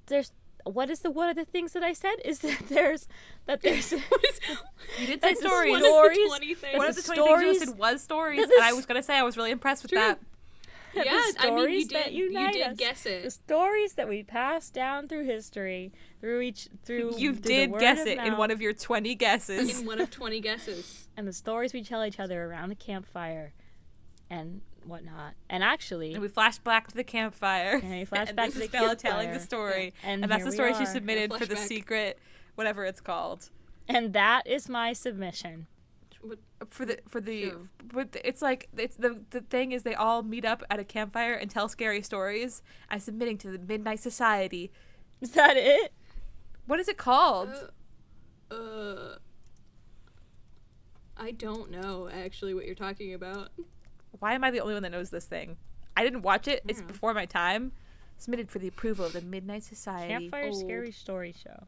there's. What is one of the things that I said is that there's You did say That's stories. one of the 20 things. One of the 20 things you listed was stories, that and I is was going to say I was really impressed with True. that. Yeah, I mean, stories you that did, unite you did us. guess the it. stories that we pass down through history, through You the did word guess of it in mouth, one of your 20 guesses. In one of 20 guesses. and the stories we tell each other around the campfire, and whatnot. And actually, And we flash back to the campfire. And we flash and back this to the is Bella telling the campfire. story. Yeah. And And that's here the we story she are. submitted Yeah, for the flashback. secret, whatever it's called. and that is my submission. For the Sure. but it's like it's the thing is they all meet up at a campfire and tell scary stories. I'm submitting to the Midnight Society. Is that it? What is it called? I don't know actually what you're talking about. Why am I the only one that knows this thing? I didn't watch it. It's Yeah. before my time. Submitted for the approval of the Midnight Society. Campfire Old. Scary Story Show.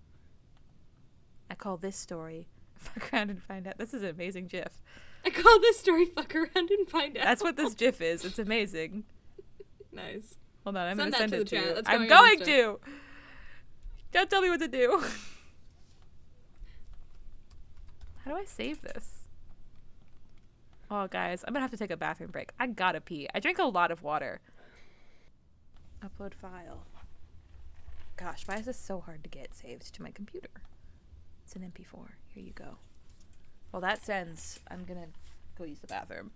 I call this story Fuck Around and Find Out. This is an amazing GIF. I call this story Fuck Around and Find Out. That's what this GIF is. It's amazing. Nice. Hold on, I'm Send going to that send to it the to chat. you. That's I'm going on going Insta. to. Don't tell me what to do. How do I save this? Oh, guys, I'm going to have to take a bathroom break. I gotta pee. I drink a lot of water. Upload file. Gosh, why is this so hard to get saved to my computer? It's an MP4. Here you go. Well, that sends. I'm going to go use the bathroom.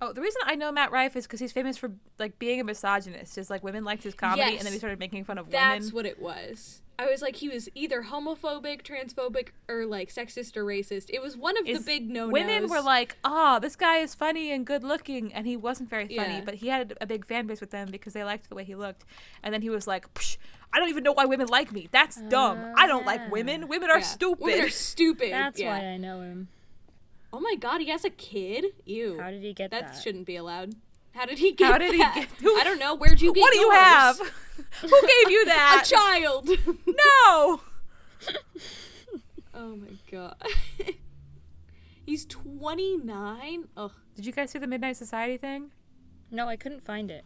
Oh, the reason I know Matt Rife is because he's famous for like being a misogynist. Just like women liked his comedy, Yes. and then he started making fun of That's women. what it was. I was like, he was either homophobic, transphobic, or like sexist or racist. It was one of the big no-nos. Women were like, "Oh, this guy is funny and good looking," and he wasn't very funny, Yeah. but he had a big fan base with them because they liked the way he looked. And then he was like, Psh, "I don't even know why women like me. That's dumb. I don't like women. Women are Yeah. stupid." Women are stupid. That's yeah. why I know him. Oh my god, he has a kid? Ew. How did he get That that? shouldn't be allowed. How did he get How did he that? get- who- I don't know. Where'd you get What do you yours? have? Who gave you that? A child. No. Oh my god. He's 29? Ugh. Did you guys see the Midnight Society thing? No, I couldn't find it.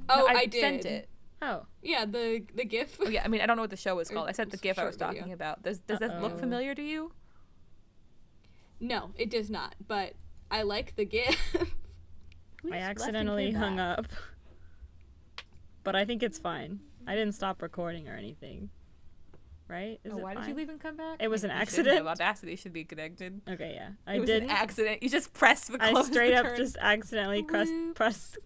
Oh, No, I did. sent it. Oh. Yeah, the GIF. Oh, yeah, I mean, I don't know what the show was Or called. I sent the s- GIF I was short video. talking about. Does that look Uh-oh. familiar to you? No, it does not. But I like the GIF. I accidentally hung up. But I think it's fine. I didn't stop recording or anything. right? Is it why did fine? you leave and come back? It was an You shouldn't accident? have. Audacity should be connected. Okay, yeah. It I was didn't. an accident. You just pressed the I close straight the up turn. just accidentally pressed.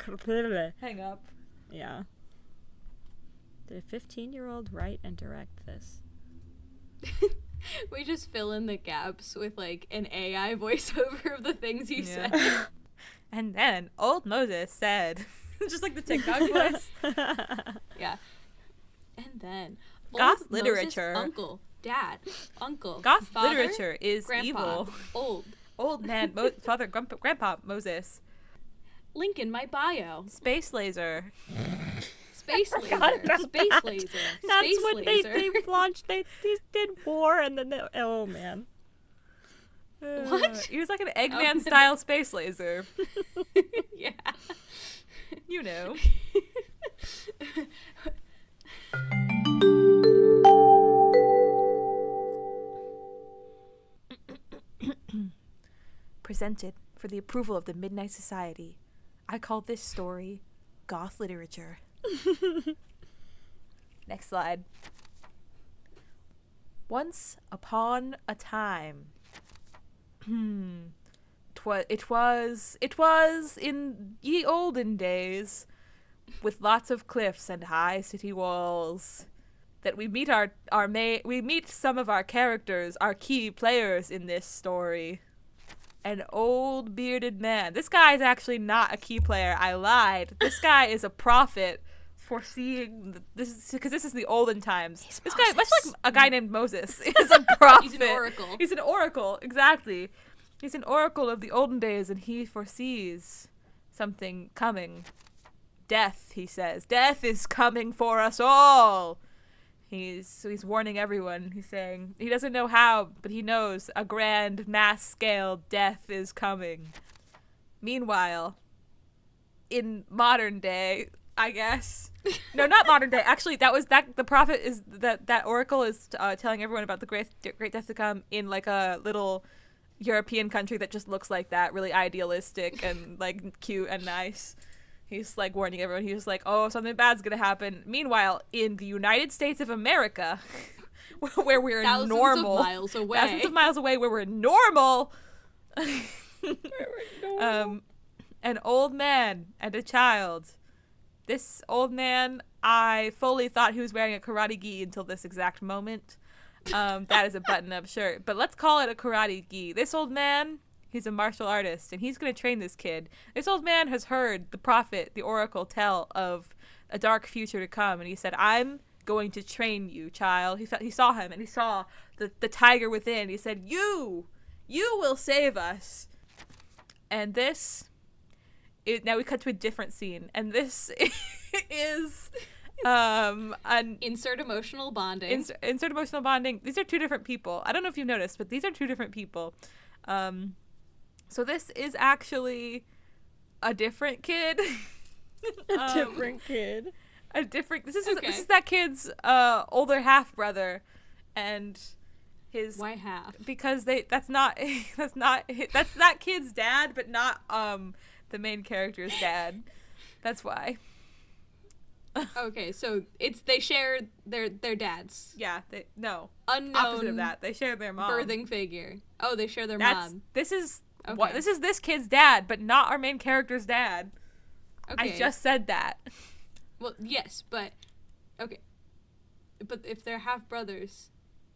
Hang up. Yeah. Did a 15-year-old write and direct this? We just fill in the gaps with like an AI voiceover of the things you said. And then old Moses said, just like the TikTok voice. Yeah. And then Goth old literature. Moses, uncle, dad, uncle, Goth father, literature is grandpa, evil. old. Man, father, grandpa, Moses. Link in my bio. Space laser. Space laser. about Space that. laser. That's Space what laser. they launched. They did war, and then oh man. What? He was like an Eggman style space laser. Yeah. You know. Presented for the approval of the Midnight Society, I call this story Goth Literature. Next slide. Once upon a time. It was in ye olden days, with lots of cliffs and high city walls, that we meet we meet some of our characters, our key players in this story. An old bearded man. This guy is actually not a key player. I lied. This guy is a prophet foreseeing this because this is the olden times. This guy, much like a guy named Moses, is a prophet. He's an oracle. He's an oracle, exactly. He's an oracle of the olden days, and he foresees something coming. Death, he says. Death is coming for us all. He's warning everyone. He's saying he doesn't know how, but he knows a grand mass scale death is coming. Meanwhile, in modern day, I guess. No, not modern day. Actually, the prophet is that oracle is telling everyone about the great death to come in like a little European country that just looks like that, really idealistic and like cute and nice. He's like warning everyone. He's like, oh, something bad's gonna happen. Meanwhile, in the United States of America, where we're Thousands normal, of miles away. thousands of miles away, where we're normal, an old man and a child. This old man, I fully thought he was wearing a karate gi until this exact moment. That is a button-up shirt, but let's call it a karate gi. This old man, he's a martial artist, and he's going to train this kid. This old man has heard the prophet, the oracle, tell of a dark future to come, and he said, I'm going to train you, child. He saw him, and he saw the tiger within. He said, you will save us. And now we cut to a different scene, and this is an insert emotional bonding. Insert emotional bonding. These are two different people. I don't know if you've noticed, but these are two different people. So this is actually a different kid. Different kid. This is that kid's older half brother, and his. Why half? Because that's that kid's dad, but not the main character's dad. That's why. Okay, so they share their dads. Yeah, no. Unknown. Opposite of that, they share their mom. Birthing figure. Oh, they share their mom. This is Okay. this is this kid's dad, but not our main character's dad. Okay. I just said that. Well, yes, but okay. But if they're half brothers,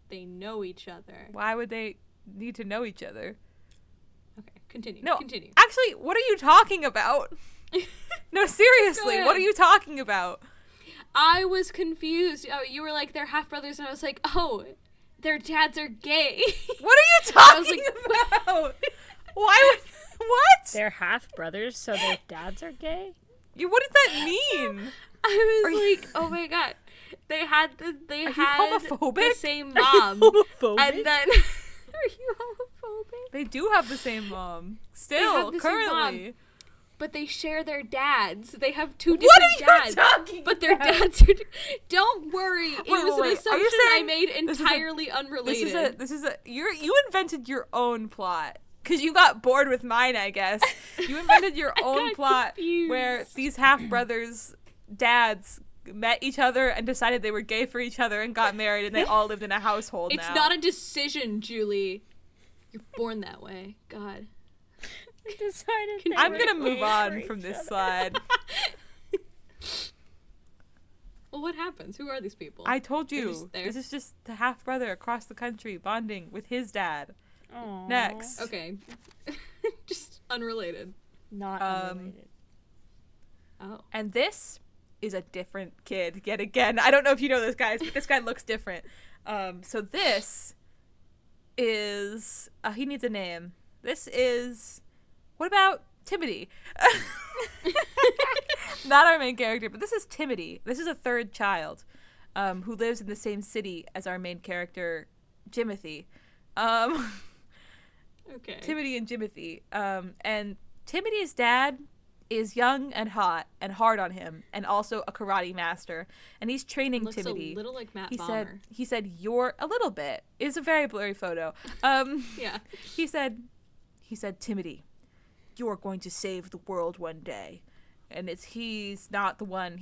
they know each other. Why would they need to know each other? Okay, continue. No, Continue. actually, what are you talking about? No, seriously, what are you talking about? I was confused. Oh, you were like, they're half brothers, and I was like, oh, their dads are gay. What are you I was talking like, about? Why would what? They're half brothers, so their dads are gay? What does that mean? I was like, oh my god, they had you the homophobic? same mom, Homophobic? and then are you homophobic? They do have the same mom. Still, have the same currently. mom. But they share their dads. They have two What different are you dads. talking But their about? dads are. Don't worry. It was an Are you assumption I saying made this is a- entirely unrelated. You invented your own plot. Because you got bored with mine, I guess. You invented your own got plot confused. where these half-brothers' dads met each other and decided they were gay for each other and got married, and they all lived in a household It's now. not a decision, Julie. You're born that way. God. I'm gonna move on from this slide. Well, what happens? Who are these people? I told They're you, just there. this is just the half brother across the country bonding with his dad. Aww. Next. Okay. Just unrelated. Not unrelated. Oh. And this is a different kid yet again. I don't know if you know this guy, but this guy looks different. So this is he needs a name. This is, what about Timothy? Not our main character, but this is Timothy. This is a third child who lives in the same city as our main character, Jimothy. Okay. Timothy and Jimothy. And Timothy's dad is young and hot and hard on him, and also a karate master. And he's training Looks Timothy. a little like Matt He Bomber. said, you're a little bit. It's a very blurry photo. Yeah. He said, Timothy, you're going to save the world one day. And he's not the one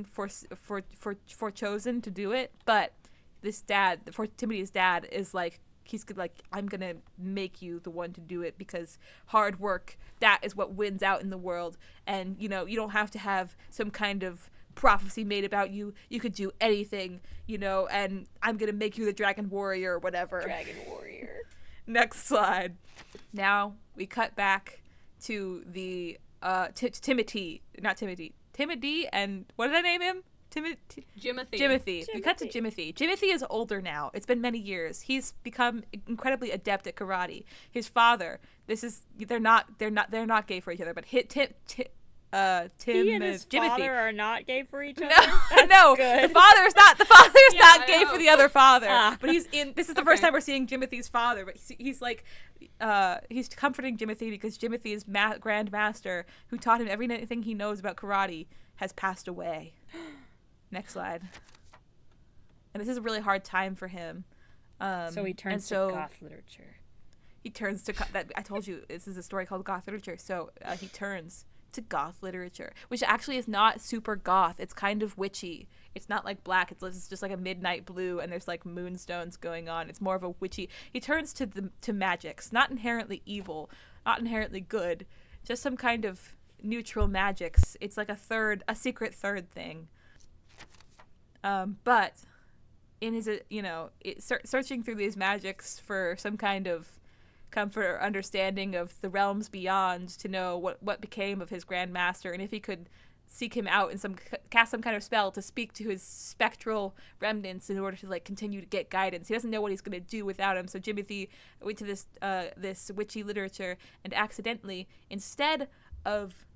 for chosen to do it, but Timothy's dad is like, I'm gonna make you the one to do it, because hard work, that is what wins out in the world. And you don't have to have some kind of prophecy made about you. You could do anything, and I'm gonna make you the dragon warrior or whatever. Dragon warrior. Next slide. Now we cut back to the Timothy, and what did I name him? Jimothy. We cut to Jimothy. Jimothy is older now. It's been many years. He's become incredibly adept at karate. His father, they're not gay for each other, but Tim He and his Jimothy father are not gay for each other. No, Good. the father's not gay no. for the other father. Ah. But this is the first time we're seeing Jimothy's father, but he's like he's comforting Jimothy because Jimothy's grand master, who taught him everything he knows about karate, has passed away. Next slide. And this is a really hard time for him. So he turns to goth literature. He turns to that. I told you this is a story called goth literature. So he turns to goth literature, which actually is not super goth. It's kind of witchy. It's not like black. It's just like a midnight blue, and there's like moonstones going on. It's more of a witchy. He turns to magics, not inherently evil, not inherently good, just some kind of neutral magics. It's like a secret third thing. But in his, searching through these magics for some kind of comfort or understanding of the realms beyond, to know what became of his Grand Master, and if he could seek him out and cast some kind of spell to speak to his spectral remnants in order to continue to get guidance. He doesn't know what he's going to do without him. So Jimothy went to this witchy literature, and accidentally, instead of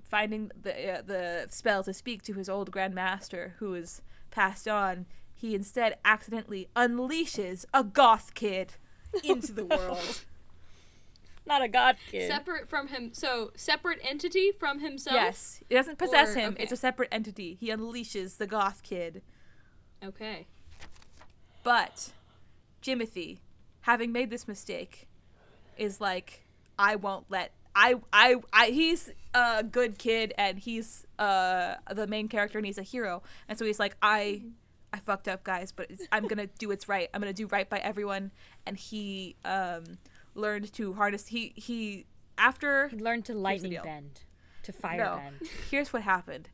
finding the spell to speak to his old Grand Master, who is passed on, he instead accidentally unleashes a goth kid into the world. Not a god kid. Separate from him. So, separate entity from himself? Yes. It doesn't possess him. Okay. It's a separate entity. He unleashes the goth kid. Okay. But Jimothy, having made this mistake, is like, I won't let... he's a good kid, and he's the main character, and he's a hero. And so he's like, I fucked up, guys, but I'm gonna do what's right. I'm gonna do right by everyone. And he learned to harness. He learned to lightning bend, to fire bend. Here's what happened: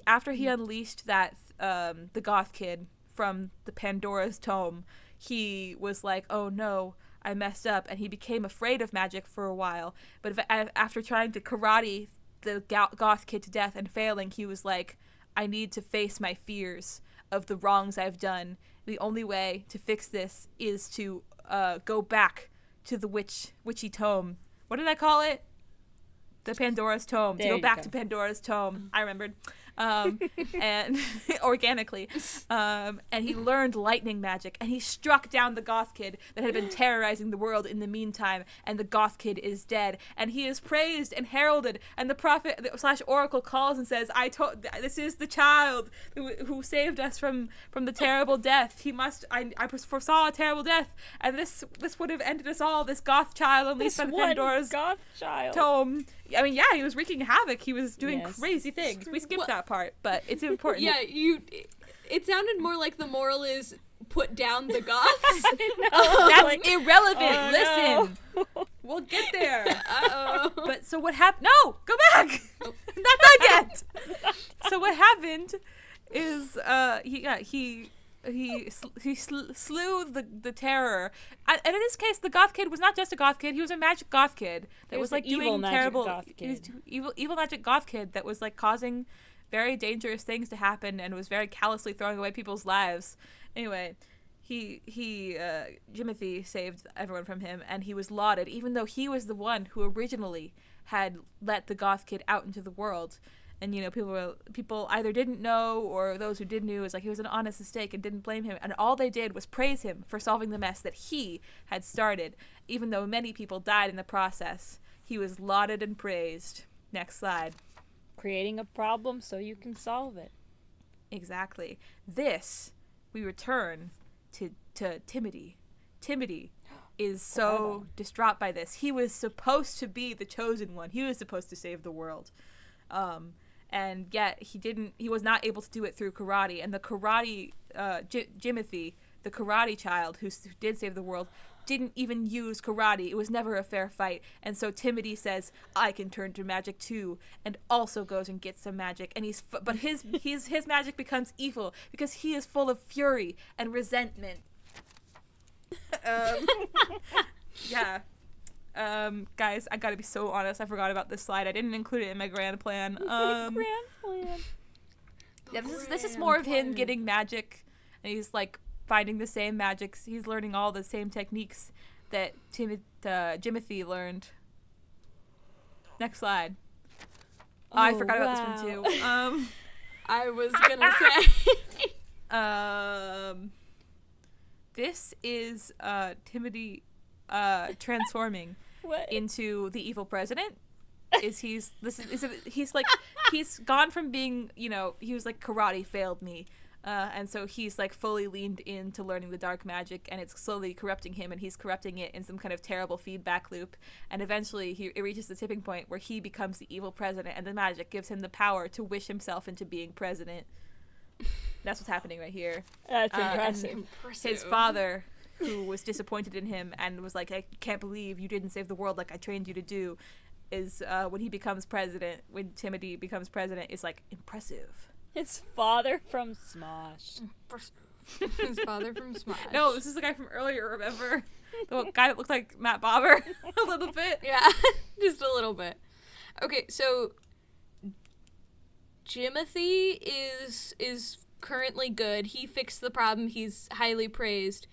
after he unleashed that the goth kid from the Pandora's tome, he was like, oh no, I messed up, and he became afraid of magic for a while. But after trying to karate the goth kid to death and failing, he was like, I need to face my fears of the wrongs I've done. The only way to fix this is to go back to the witchy tome. What did I call it? The Pandora's tome. There to go you back go. to Pandora's tome. I remembered. And organically. And he learned lightning magic, and he struck down the goth kid that had been terrorizing the world in the meantime, and the goth kid is dead, and he is praised and heralded, and the prophet / oracle calls and says, this is the child who saved us from the terrible death. I foresaw a terrible death, and this would have ended us all. This goth child unleashed by the Pandora's goth child tome I mean, yeah, he was wreaking havoc. He was doing Yes. crazy things. We skipped that part, but it's important. Yeah, it sounded more like the moral is put down the goths. That's irrelevant. Oh, Listen, we'll get there. Uh-oh. But so what happened? No, go back. Not done yet. So what happened is he slew the terror, and in this case, the goth kid was not just a goth kid. He was a magic goth kid that was like evil doing magic terrible, goth he was kid. evil magic goth kid that was like causing very dangerous things to happen and was very callously throwing away people's lives. Anyway, Jimothy saved everyone from him, and he was lauded, even though he was the one who originally had let the goth kid out into the world. And, you know, people either didn't know, or those who did knew, was like, it was an honest mistake and didn't blame him. And all they did was praise him for solving the mess that he had started. Even though many people died in the process, he was lauded and praised. Next slide. Creating a problem so you can solve it. Exactly. This, we return to Timothy. Timothy is so distraught by this. He was supposed to be the chosen one. He was supposed to save the world. And yet he was not able to do it through karate. And the karate, Jimothy, the karate child who did save the world, didn't even use karate. It was never a fair fight. And so Timothy says, I can turn to magic too, and also goes and gets some magic. And but his magic becomes evil because he is full of fury and resentment. Yeah. Guys, I gotta be so honest, I forgot about this slide. I didn't include it in my grand plan. Grand plan. Yeah, this is more of him getting magic, and he's like finding the same magics. He's learning all the same techniques that Jimothy learned. Next slide. I forgot about this one too. I was gonna say. This is Timothy transforming into the evil president. He's gone from being, you know, he was like, karate failed me, and so he's like fully leaned into learning the dark magic, and it's slowly corrupting him, and he's corrupting it in some kind of terrible feedback loop, and eventually it reaches the tipping point where he becomes the evil president, and the magic gives him the power to wish himself into being president. That's what's happening right here. That's impressive. His father, who was disappointed in him and was like, I can't believe you didn't save the world like I trained you to do, is when he becomes president, when Timothy becomes president, is like, impressive. His father from Smosh. His father from Smosh. No, this is the guy from earlier, remember? The guy that looked like Matt Bobber a little bit. Yeah, just a little bit. Okay, so Jimothy is currently good. He fixed the problem. He's highly praised.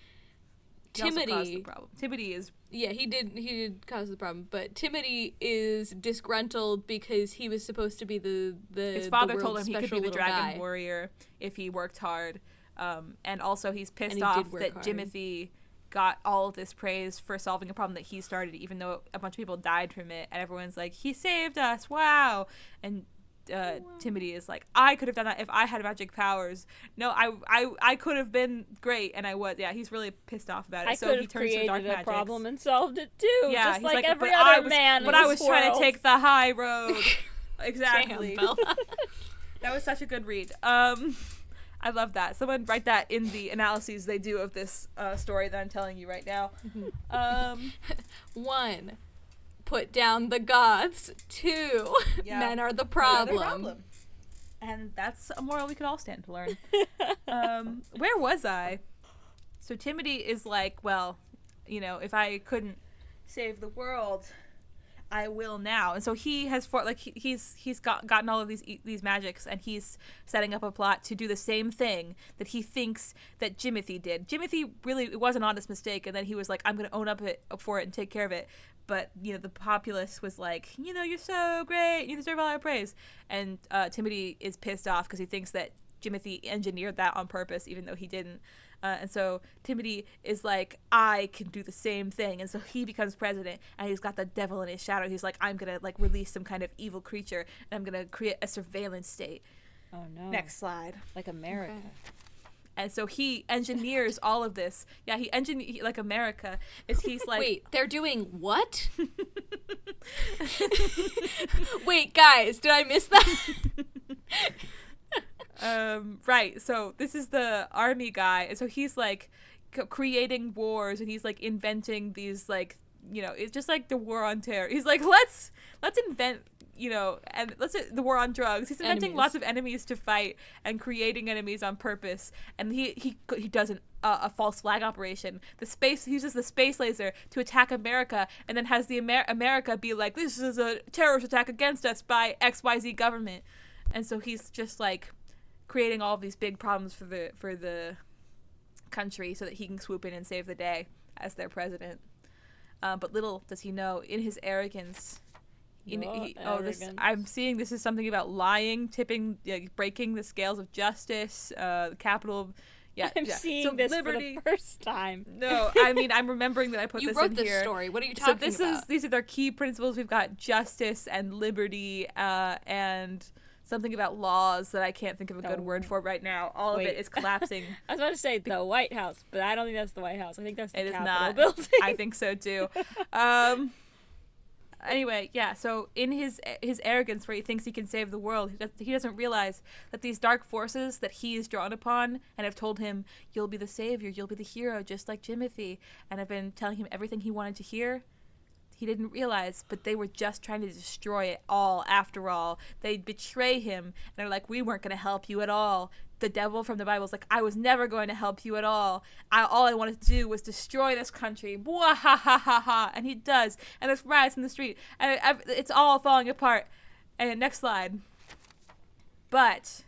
He also caused the problem. Timothy is... Yeah, he did cause the problem, but Timothy is disgruntled because he was supposed to be his father the told him he could be the dragon guy. warrior if he worked hard, and also he's pissed And he off did work that hard. Timothy got all of this praise for solving a problem that he started, even though a bunch of people died from it, and everyone's like, he saved us, wow. And Timothy is like, I could have done that if I had magic powers. No, I could have been great, and I was. Yeah, he's really pissed off about it. I could he have turns to dark created a magic. problem and solved it too. Yeah, just he's like every but other man. But in I was this trying to world. take the high road. Exactly. Damn, Bella. That was such a good read. I love that. Someone write that in the analyses they do of this story that I'm telling you right now. 1, put down the goths. 2, Yeah. men are the Another problem. And that's a moral we could all stand to learn. Where was I? So Timothy is like, well, you know, if I couldn't save the world, I will now. And so he has he's gotten all of these magics, and he's setting up a plot to do the same thing that he thinks that Jimothy did. Jimothy really, it was an honest mistake, and then he was like, I'm going to own up for it and take care of it. But, you know, the populace was like, you know, you're so great, you deserve all our praise. And Timothy is pissed off because he thinks that Jimothy engineered that on purpose, even though he didn't. And so Timothy is like, I can do the same thing. And so he becomes president, and he's got the devil in his shadow. He's like, I'm going to, like, release some kind of evil creature, and I'm going to create a surveillance state. Oh, no. Next slide. Like America. And so he engineers all of this. Yeah, like America. He's like, wait, they're doing what? Wait, guys, did I miss that? Right. So this is the army guy, and so he's like creating wars, and he's like inventing these like, it's just like the war on terror. He's like, let's invent, and the war on drugs. He's inventing lots of enemies to fight and creating enemies on purpose. And he does a false flag operation. He uses the space laser to attack America, and then has the America be like, this is a terrorist attack against us by XYZ government. And so he's just like creating all of these big problems for the country so that he can swoop in and save the day as their president. But little does he know, in his arrogance, I'm seeing this is something about lying, tipping, breaking the scales of justice, the capital. Yeah, I'm seeing this liberty for the first time. No, I mean, I'm remembering that I put this in here. You wrote this story. What are you talking about? These are their key principles. We've got justice and liberty, and something about laws that I can't think of a good word for right now. All of it is collapsing. I was about to say the White House, but I don't think that's the White House. I think that's the Capitol building. I think so too. Anyway, yeah, so in his arrogance where he thinks he can save the world, he doesn't realize that these dark forces that he is drawn upon and have told him, you'll be the savior, you'll be the hero, just like Jimothy, and have been telling him everything he wanted to hear. He didn't realize, but they were just trying to destroy it all after all. They'd betray him, and they're like, we weren't going to help you at all. The devil from the Bible is like, I was never going to help you at all. All I wanted to do was destroy this country. Bwah, ha, ha, ha, ha. And he does. And there's riots in the street. And it's all falling apart. And next slide. But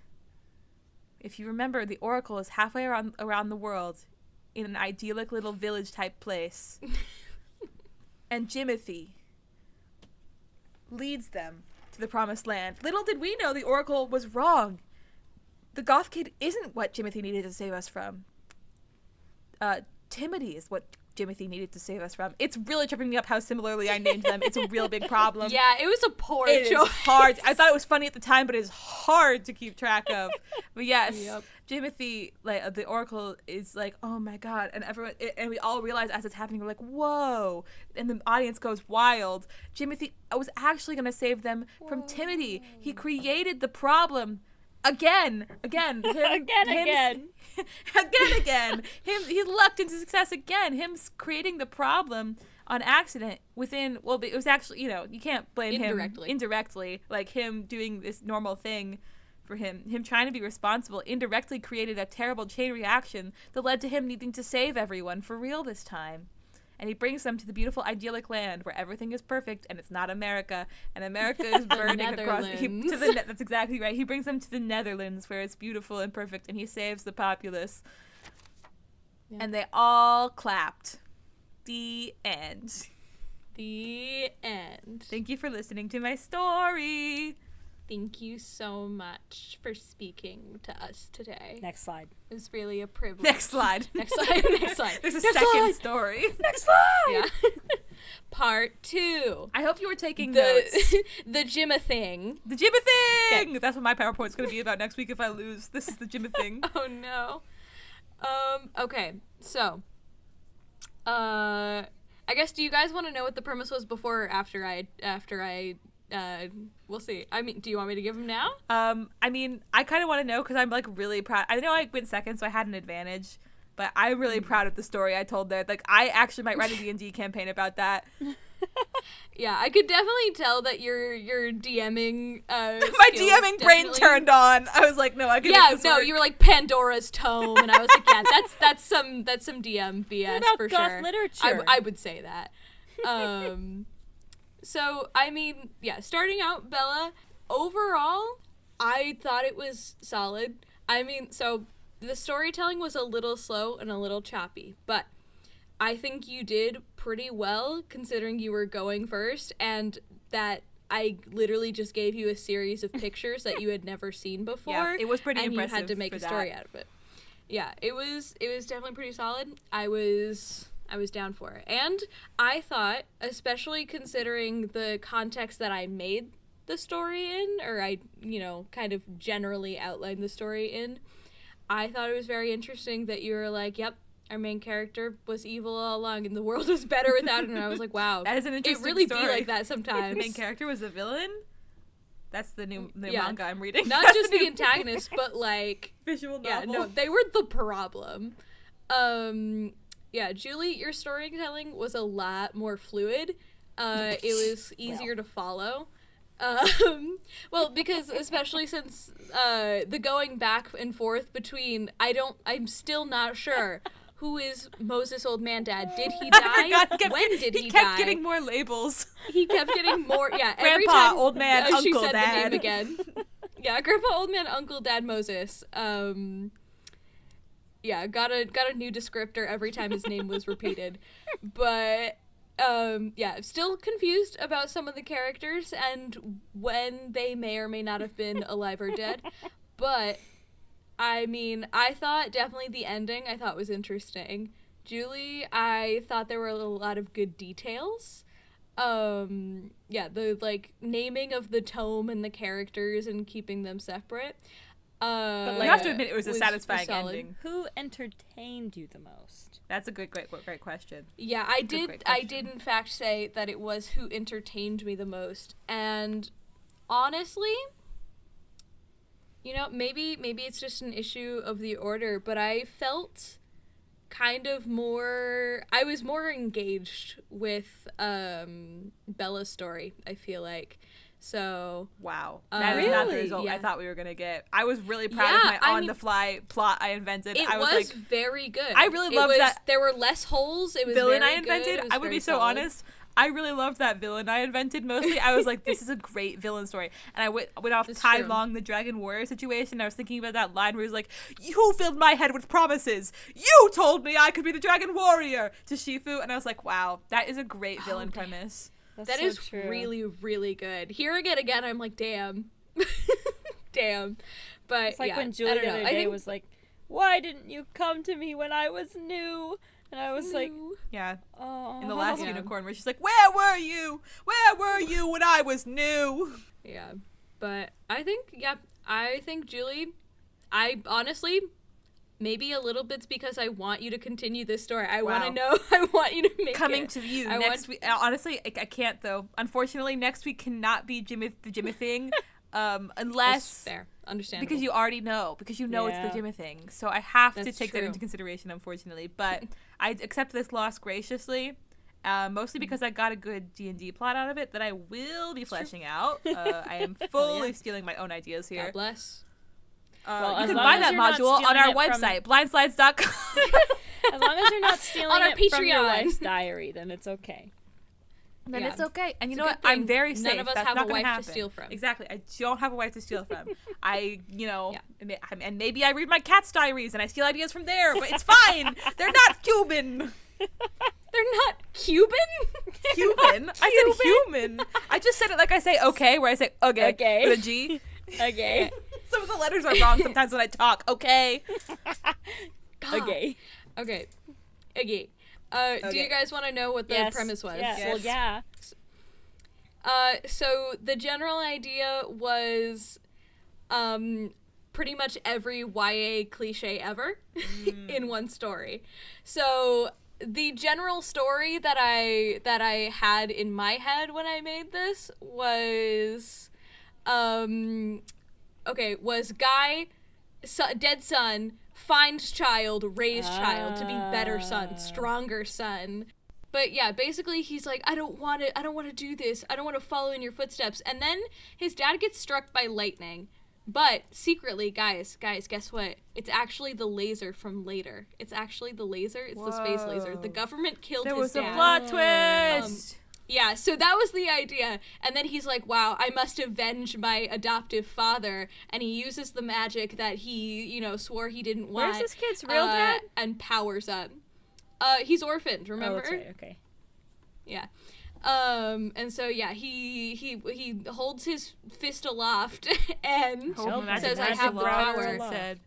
if you remember, the Oracle is halfway around the world in an idyllic little village type place. And Jimothy leads them to the promised land. Little did we know the Oracle was wrong. The goth kid isn't what Jimothy needed to save us from. Timothy is what Jimothy needed to save us from. It's really tripping me up how similarly I named them. It's a real big problem. Yeah, it was a poor choice. It is hard. I thought it was funny at the time, but it is hard to keep track of. But yes, yep. Jimothy, like the Oracle, is like, oh my god, and everyone, and we all realize as it's happening, we're like, whoa, and the audience goes wild. Jimothy was actually going to save them from Timothy. He created the problem. Again. Again. He lucked into success again. Him creating the problem on accident it was actually, you can't blame him indirectly, like him doing this normal thing for him trying to be responsible indirectly created a terrible chain reaction that led to him needing to save everyone for real this time. And he brings them to the beautiful idyllic land where everything is perfect and it's not America, and America is burning across. That's exactly right. He brings them to the Netherlands where it's beautiful and perfect, and he saves the populace. Yeah. And they all clapped. The end. The end. Thank you for listening to my story. Thank you so much for speaking to us today. Next slide. It was really a privilege. Next slide. Next slide. There's a second story. Next slide. Yeah. Part 2. I hope you were taking notes. The Jimma thing. The Jimma thing! Okay. That's what my PowerPoint's going to be about next week if I lose. This is the Jimma thing. Oh, no. Okay. So, I guess, do you guys want to know what the premise was before or after I we'll see. I mean, do you want me to give them now? I mean, I kind of want to know because I'm like really proud. I know I went second, so I had an advantage, but I'm really proud of the story I told there. Like, I actually might write a D&D campaign about that. Yeah, I could definitely tell that your DMing. My DMing brain turned on. I was like, no, I can. Yeah, no, you were like Pandora's Tome, and I was like, yeah, that's some DM BS what about for goth sure. Literature? I would say that. So, I mean, yeah, starting out, Bella, overall, I thought it was solid. I mean, so the storytelling was a little slow and a little choppy, but I think you did pretty well considering you were going first and that I literally just gave you a series of pictures that you had never seen before. Yeah, it was pretty impressive. And you had to make a story out of it. Yeah, it was definitely pretty solid. I was down for it. And I thought, especially considering the context that I made the story in, or I, kind of generally outlined the story in, I thought it was very interesting that you were like, yep, our main character was evil all along and the world was better without him. And I was like, wow. That is an interesting It really story. be like that sometimes. The main character was a villain? That's the new Yeah. manga I'm reading. Not That's just the new antagonist, but like visual novel. yeah, no, they were the problem. Yeah, Julie, your storytelling was a lot more fluid. It was easier to follow. Well, because especially since the going back and forth between I'm still not sure who is Moses' old man dad. Did he die? When did he die? He kept getting more labels. He kept getting more. Yeah, every Grandpa, time old man, she uncle, said dad. the name again. Yeah, Grandpa, old man, uncle, dad, Moses. Yeah, got a new descriptor every time his name was repeated, but yeah, still confused about some of the characters and when they may or may not have been alive or dead, but I mean, I thought definitely the ending I thought was interesting. Julie, I thought there were a lot of good details. Yeah, the like naming of the tome and the characters and keeping them separate. But you have to admit it was a satisfying solid. ending. Who entertained you the most? That's a great question. Yeah, I Good, did. great I question. did in fact say that it was who entertained me the most, and honestly, you know, maybe it's just an issue of the order, but I felt kind of more. I was more engaged with Bella's story. I feel like. So Wow, that is not the Really? result I Yeah. thought we were gonna get. I was really proud of Yeah, my I on-the-fly plot I invented. it I was was like, very good. I really It loved was- that There were less holes. It was villain very I invented. Good. It was I would very be so solid. honest. I really loved that villain I invented. Mostly, I was like, this is a great villain story, and I went off It's Tai true. Long, the Dragon Warrior situation. I was thinking about that line where he's like, "You filled my head with promises. You told me I could be the Dragon Warrior" to Shifu, and I was like, wow, that is a great villain premise. That's That so is true. really, really good. Hearing it again, I'm like, damn. Damn. But It's like yeah, when I Julie don't the know. other I day think was like, "Why didn't you come to me when I was new?" And I was like, Yeah, "Oh." in the last Yeah. unicorn, where she's like, "Where were you? Where were you when I was new?" yeah. But I think, Julie, I honestly, maybe a little bit's because I want you to continue this story. I want to Wow. know. I want you to make Coming it. to you I next want- week. Honestly, I can't though. Unfortunately, next week cannot be the Jimmy thing, That's unless fair. Understandable. because you already know it's Yeah. the Jimmy thing. So I have to That's take that true. into consideration, unfortunately. But I accept this loss graciously, mostly because I got a good D&D plot out of it that I will be fleshing out. I am fully stealing my own ideas here. God bless. Well, You as can long buy as that you're not module on stealing our it from- website, blindslides.com. As long as you're not stealing On our it from your Patreon. wife's diary, then it's okay. Then Yeah. it's okay. And you It's know a what? good I'm thing very none safe. of us That's have not a gonna wife to happen. steal from. Exactly. I don't have a wife to steal from. Yeah. And maybe I read my cat's diaries and I steal ideas from there, but it's fine. They're not Cuban. They're not Cuban. Cuban? I said human. I just said it like I say okay, where I say okay, Okay. with a G. Okay. Some of the letters are wrong sometimes when I talk. Okay. God. Okay. Okay. Okay. Do Okay. you guys want to know what the Yes. premise was? Yeah. Well, Yes. yeah. So the general idea was, pretty much every YA cliche ever in one story. So the general story that I had in my head when I made this was, was guy, dead son, finds child, raised child to be better son, stronger son. But yeah, basically he's like, I don't want to do this. I don't want to follow in your footsteps. And then his dad gets struck by lightning. But secretly, guys, guess what? It's actually the laser from later. It's actually the laser. It's the space laser. The Whoa. government killed There his was a dad. plot twist. Yeah, so that was the idea. And then he's like, wow, I must avenge my adoptive father. And he uses the magic that he, swore he didn't want. Where's this kid's real dad? And powers up. He's orphaned, remember? Oh, that's right. Okay. Yeah. And so yeah, he holds his fist aloft and Hold my says, magic I have the aloft power. and said,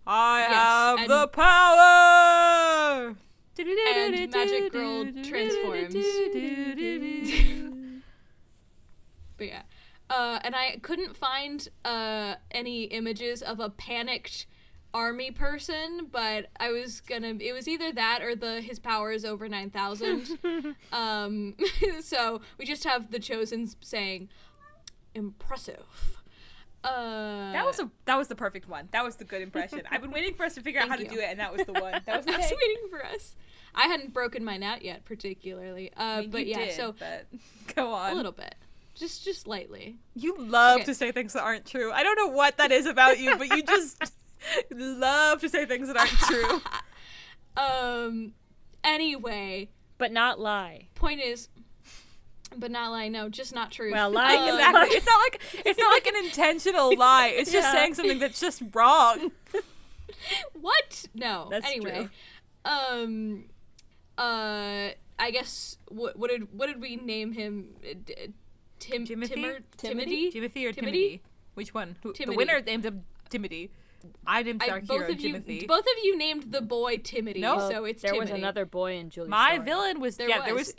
I Yes, have and- the power. And Magic Girl transforms. But yeah. And I couldn't find any images of a panicked army person, but it was either that or his power is over 9,000. So we just have the Chosen saying, impressive. That was the perfect one. That was the good impression. I've been waiting for us to figure out how to do it, and that was the one. That was the I was waiting for us. I hadn't broken mine out yet, particularly. But yeah, so but go on. A little bit, just lightly. You love to say things that aren't true. I don't know what that is about you, but you just love to say things that aren't true. Anyway, but not lie. Point is. But not lie, no, just not true. Well, lying exactly. It's not like an intentional lie. It's just saying something that's just wrong. What? No. That's anyway, true. I guess what did we name him? Timothy? Timothy? Timothy or Timothy? Which one? The Timothy. winner named him Timothy. I named our hero Timothy. Both of you named the boy Timothy, so it's there Timothy. was another boy in Julie's My story. villain was There was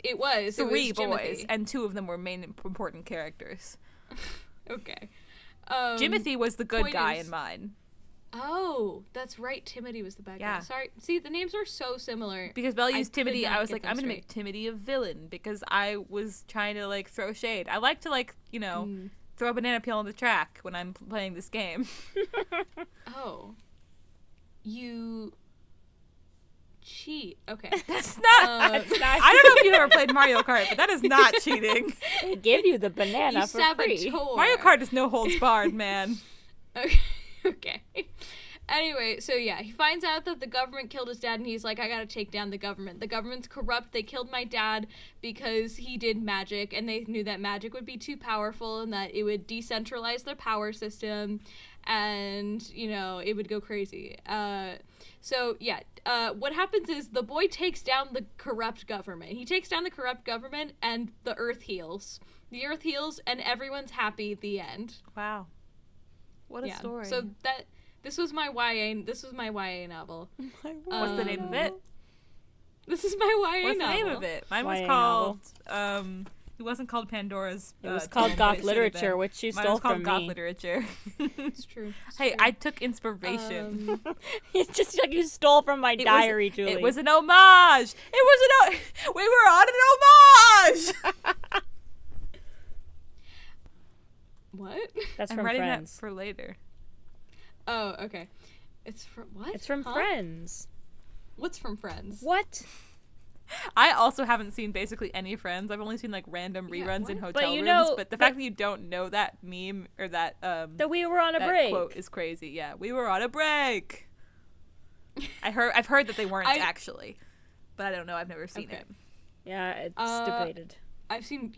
three boys, Timothy. and two of them were main important characters. Okay. Timothy was the good guy is- in mine. Oh, that's right. Timothy was the bad Yeah. guy. Sorry. See, the names were so similar. Because Belle I used could Timothy, not I was get like, them I'm gonna straight. make Timothy a villain because I was trying to like throw shade. I like to throw a banana peel on the track when I'm playing this game. Oh. You cheat. Okay. That's not. That's not I don't know if you've ever played Mario Kart, but that is not cheating. They give you the banana You for saboteur. free. Mario Kart is no holds barred, man. Okay. Anyway, so yeah, he finds out that the government killed his dad, and he's like, I gotta take down the government. The government's corrupt. They killed my dad because he did magic, and they knew that magic would be too powerful and that it would decentralize their power system, and, it would go crazy. So, yeah, what happens is the boy takes down the corrupt government. He takes down the corrupt government, and the earth heals. The earth heals, and everyone's happy at the end. Wow. What a story. So this was my YA novel. What's the name of it? This is my YA What's novel. the name of it? Mine was YA called it wasn't called Pandora's. It was Tomb, called but Goth it should have Literature, been. which you Mine stole was called from Goth me. Literature. It's true. Hey, I took inspiration. It's just like you stole from my diary, Julie. It was an homage. We were on an homage. What? That's I'm from writing Friends. that for later. Oh, okay. It's from what? It's from Huh? Friends. What's from Friends? What? I also haven't seen basically any Friends. I've only seen like random Yeah, reruns in what? hotel But you rooms. know- But the fact that you don't know that meme or that That we were on a that break. quote is crazy. Yeah, we were on a break. I've heard that they weren't actually, but I don't know. I've never seen Okay. it. Yeah, it's debated. I've seen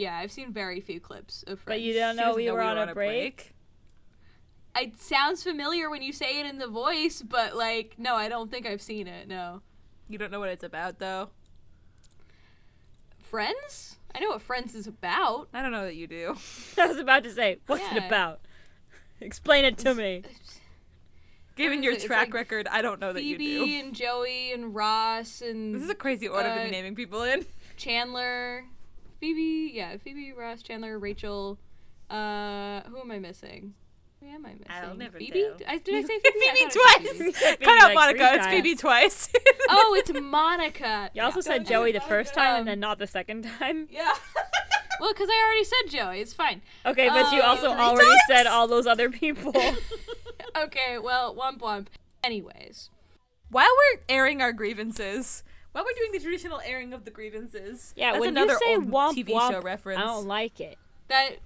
very few clips of Friends. But you don't She know doesn't we know were on a break? It sounds familiar when you say it in the voice, but like, no, I don't think I've seen it. No. You don't know what it's about though. Friends? I know what Friends is about. I don't know that you do. I was about to say, what's it Yeah. about? Explain it to me. Given is your it? It's track like record, I don't know that you Phoebe do. and Joey and Ross and This is a crazy order to be naming people in. Chandler. Phoebe, Ross, Chandler, Rachel. Who am I missing? Who am I missing? I'll never Phoebe? tell. Did I say Phoebe? I Phoebe thought it was twice. Phoebe. Cut out like Monica. 3 It's Phoebe times. twice. Oh, it's Monica. You also said Joey the first time and then not the second time. Yeah. Well, because I already said Joey. It's fine. Okay, but you also 3 already times? said all those other people. Okay, well, womp womp. Anyways. While we're airing our grievances, while we're doing the traditional airing of the grievances, Yeah, that's when another you say old womp TV womp, show reference. I don't like it. That's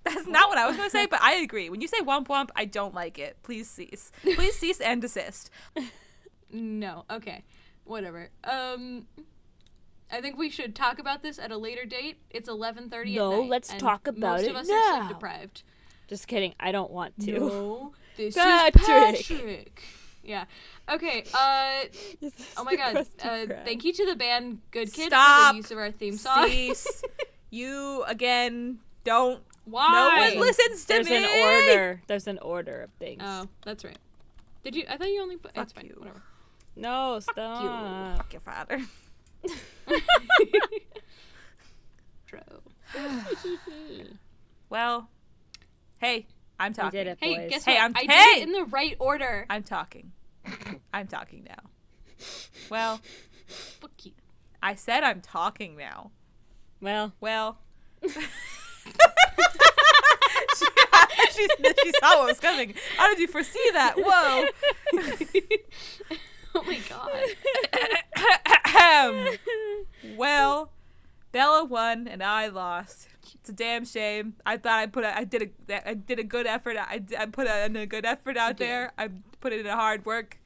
That's not what I was going to say, but I agree. When you say womp womp, I don't like it. Please cease. Please cease and desist. no. Okay. Whatever. I think we should talk about this at a later date. It's 11:30 No, at night. let's and talk about most it of us now. are sleep deprived. Just kidding. I don't want to. No. This Patrick. is Patrick. Yeah. Okay. This is Oh my the god. Krusty Krab. Thank you to the band Good Kid for Stop. the use of our theme song. Cease. You, again, don't. Why? No one listens to There's me. an order. There's an order of things. Oh, that's right. Did you? I thought you only put. Fuck It's fine. you. Whatever. No, stop. Fuck your father. True. Well, hey, I'm talking. did it, Hey, boys. guess Hey, what? I'm- I hey! did it in the right order. I'm talking. I'm talking now. Well, Fuck you. I said I'm talking now. Well, she saw what was coming. How did you foresee that? Whoa. Oh my god. Well, Bella won and I lost. It's a damn shame. I thought I did a good effort. I put in a good effort out there. I put in a hard work.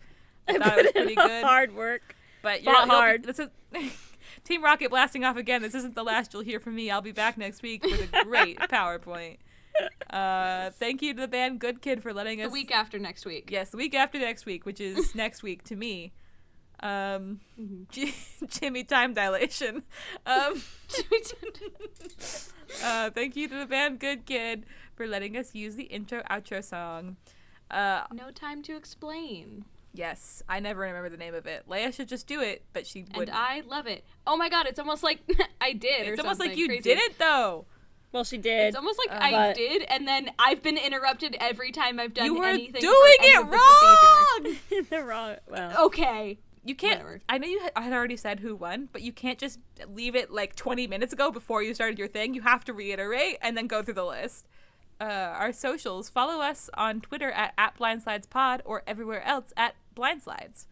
I thought it was pretty good. hard work. But Fought hard. This is Team Rocket blasting off again. This isn't the last you'll hear from me. I'll be back next week with a great PowerPoint. Thank you to the band Good Kid for letting us. The week after next week. Yes, the week after next week, which is next week to me. Jimmy Time Dilation. Thank you to the band Good Kid for letting us use the intro-outro song. No time to explain. Yes, I never remember the name of it. Leia should just do it, but she wouldn't. And I love it. Oh my god, it's almost like I did. It's or almost like something you crazy. didn't, though. Well, she did. It's almost like I but- did, and then I've been interrupted every time I've done You were anything. doing for any it of the procedure. wrong! the wrong. Well, Okay. You can't. Whatever. I know I had already said who won, but you can't just leave it like 20 minutes ago before you started your thing. You have to reiterate and then go through the list. Our socials. Follow us on Twitter at BlindSlidesPod or everywhere else at BlindSlides.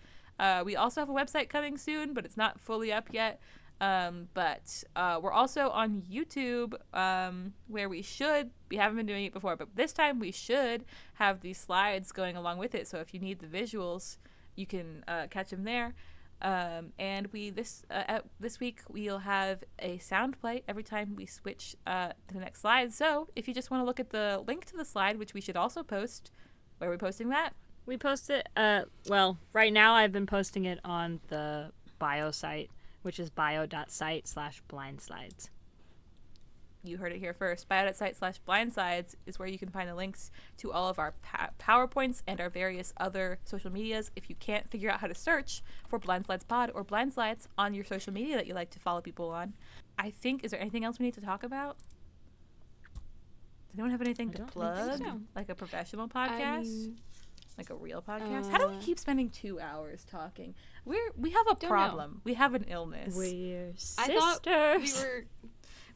We also have a website coming soon, but it's not fully up yet. But we're also on YouTube, where we haven't been doing it before, but this time we should have these slides going along with it. So if you need the visuals, you can catch them there. And this week we'll have a sound play every time we switch to the next slide. So if you just want to look at the link to the slide, which we should also post, where are we posting that? we post it. Well, right now I've been posting it on the bio site, which is bio.site/blindslides. You heard it here first. Bio.site/blindslides is where you can find the links to all of our PowerPoints and our various other social medias. If you can't figure out how to search for Blind Slides Pod or Blind Slides on your social media that you like to follow people on, is there anything else we need to talk about? Does anyone have anything I to don't plug? think so. Like a professional podcast? Like a real podcast? Uh, How do we keep spending 2 hours talking? We have a Don't problem. We have an illness. We're sisters. I thought we were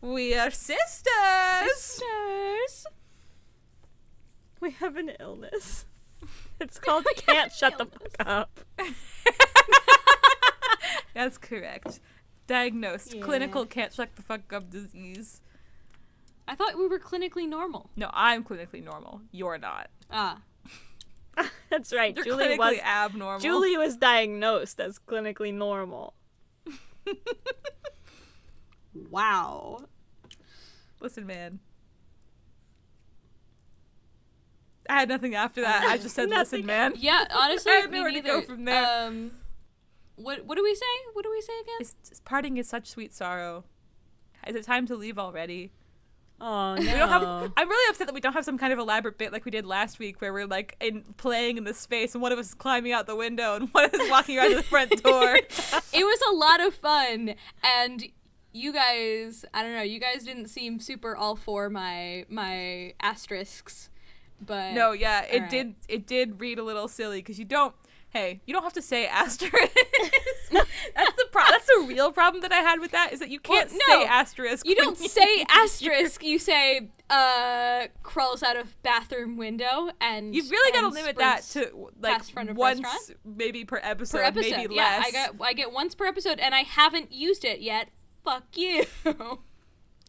We are sisters. sisters. We have an illness. It's called Can't Shut the Fuck Up. That's correct. Diagnosed. Yeah. Clinical can't shut the fuck up disease. I thought we were clinically normal. No, I'm clinically normal. You're not. Ah. That's right. You're Julie clinically was abnormal. Julie was diagnosed as clinically normal. Wow. Listen, man. I had nothing after that. I just said, Nothing. listen, man. Yeah, honestly, I had me nowhere to neither. go from there. What do we say? What do we say again? Parting is such sweet sorrow. Is it time to leave already? Oh no. We don't have. I'm really upset that we don't have some kind of elaborate bit like we did last week, where we're like playing in the space, and one of us is climbing out the window, and one of us is walking around to the front door. It was a lot of fun, and you guys, I don't know, you guys didn't seem super all for my asterisks, but No, yeah, it Alright. did. It did read a little silly because you don't. Hey, you don't have to say asterisk. That's the real problem that I had with that is that you can't Well, no, say asterisk. You when don't say asterisk. You say crawls out of bathroom window, and You really gotta and limit that sprints to like past front of once, restaurant? maybe per episode, per episode. maybe Yeah, less. I get once per episode, and I haven't used it yet. Fuck you.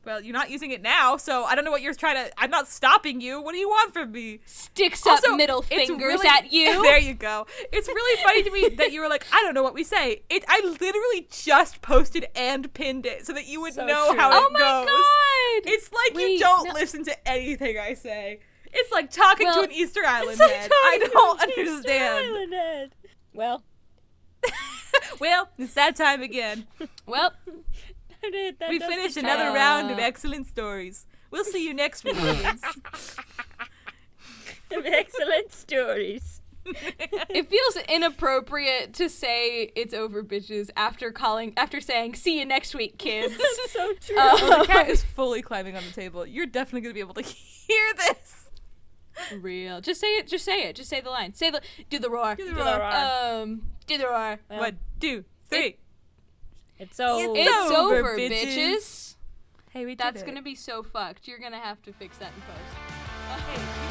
Well, you're not using it now, so I don't know what you're trying to. I'm not stopping you. What do you want from me? Sticks Also, up middle it's fingers really- at you. There you go. It's really funny to me that you were like, I don't know what we say. I literally just posted and pinned it so that you would So know true. how Oh it my goes. god! It's like you Wait, don't no. listen to anything I say. It's like talking to Well, an Easter Island It's like head. I talking don't to Easter understand. Island head. Well, Well, it's that time again. Well, that We does finished the another job. round of excellent stories. We'll see you next week, kids. job. Excellent stories. it feels inappropriate to say it's over, bitches, after saying see you next week, kids. That's so true. Oh, the cat is fully climbing on the table. You're definitely going to be able to hear this. Real. Just say it. Just say it. Just say the line. Do the roar. Do the roar. Do the roar. Well, 1, 2, 3. It's over. It's over, over, bitches. bitches. Hey, we did That's it. gonna be so fucked. You're gonna have to fix that in post. Hey,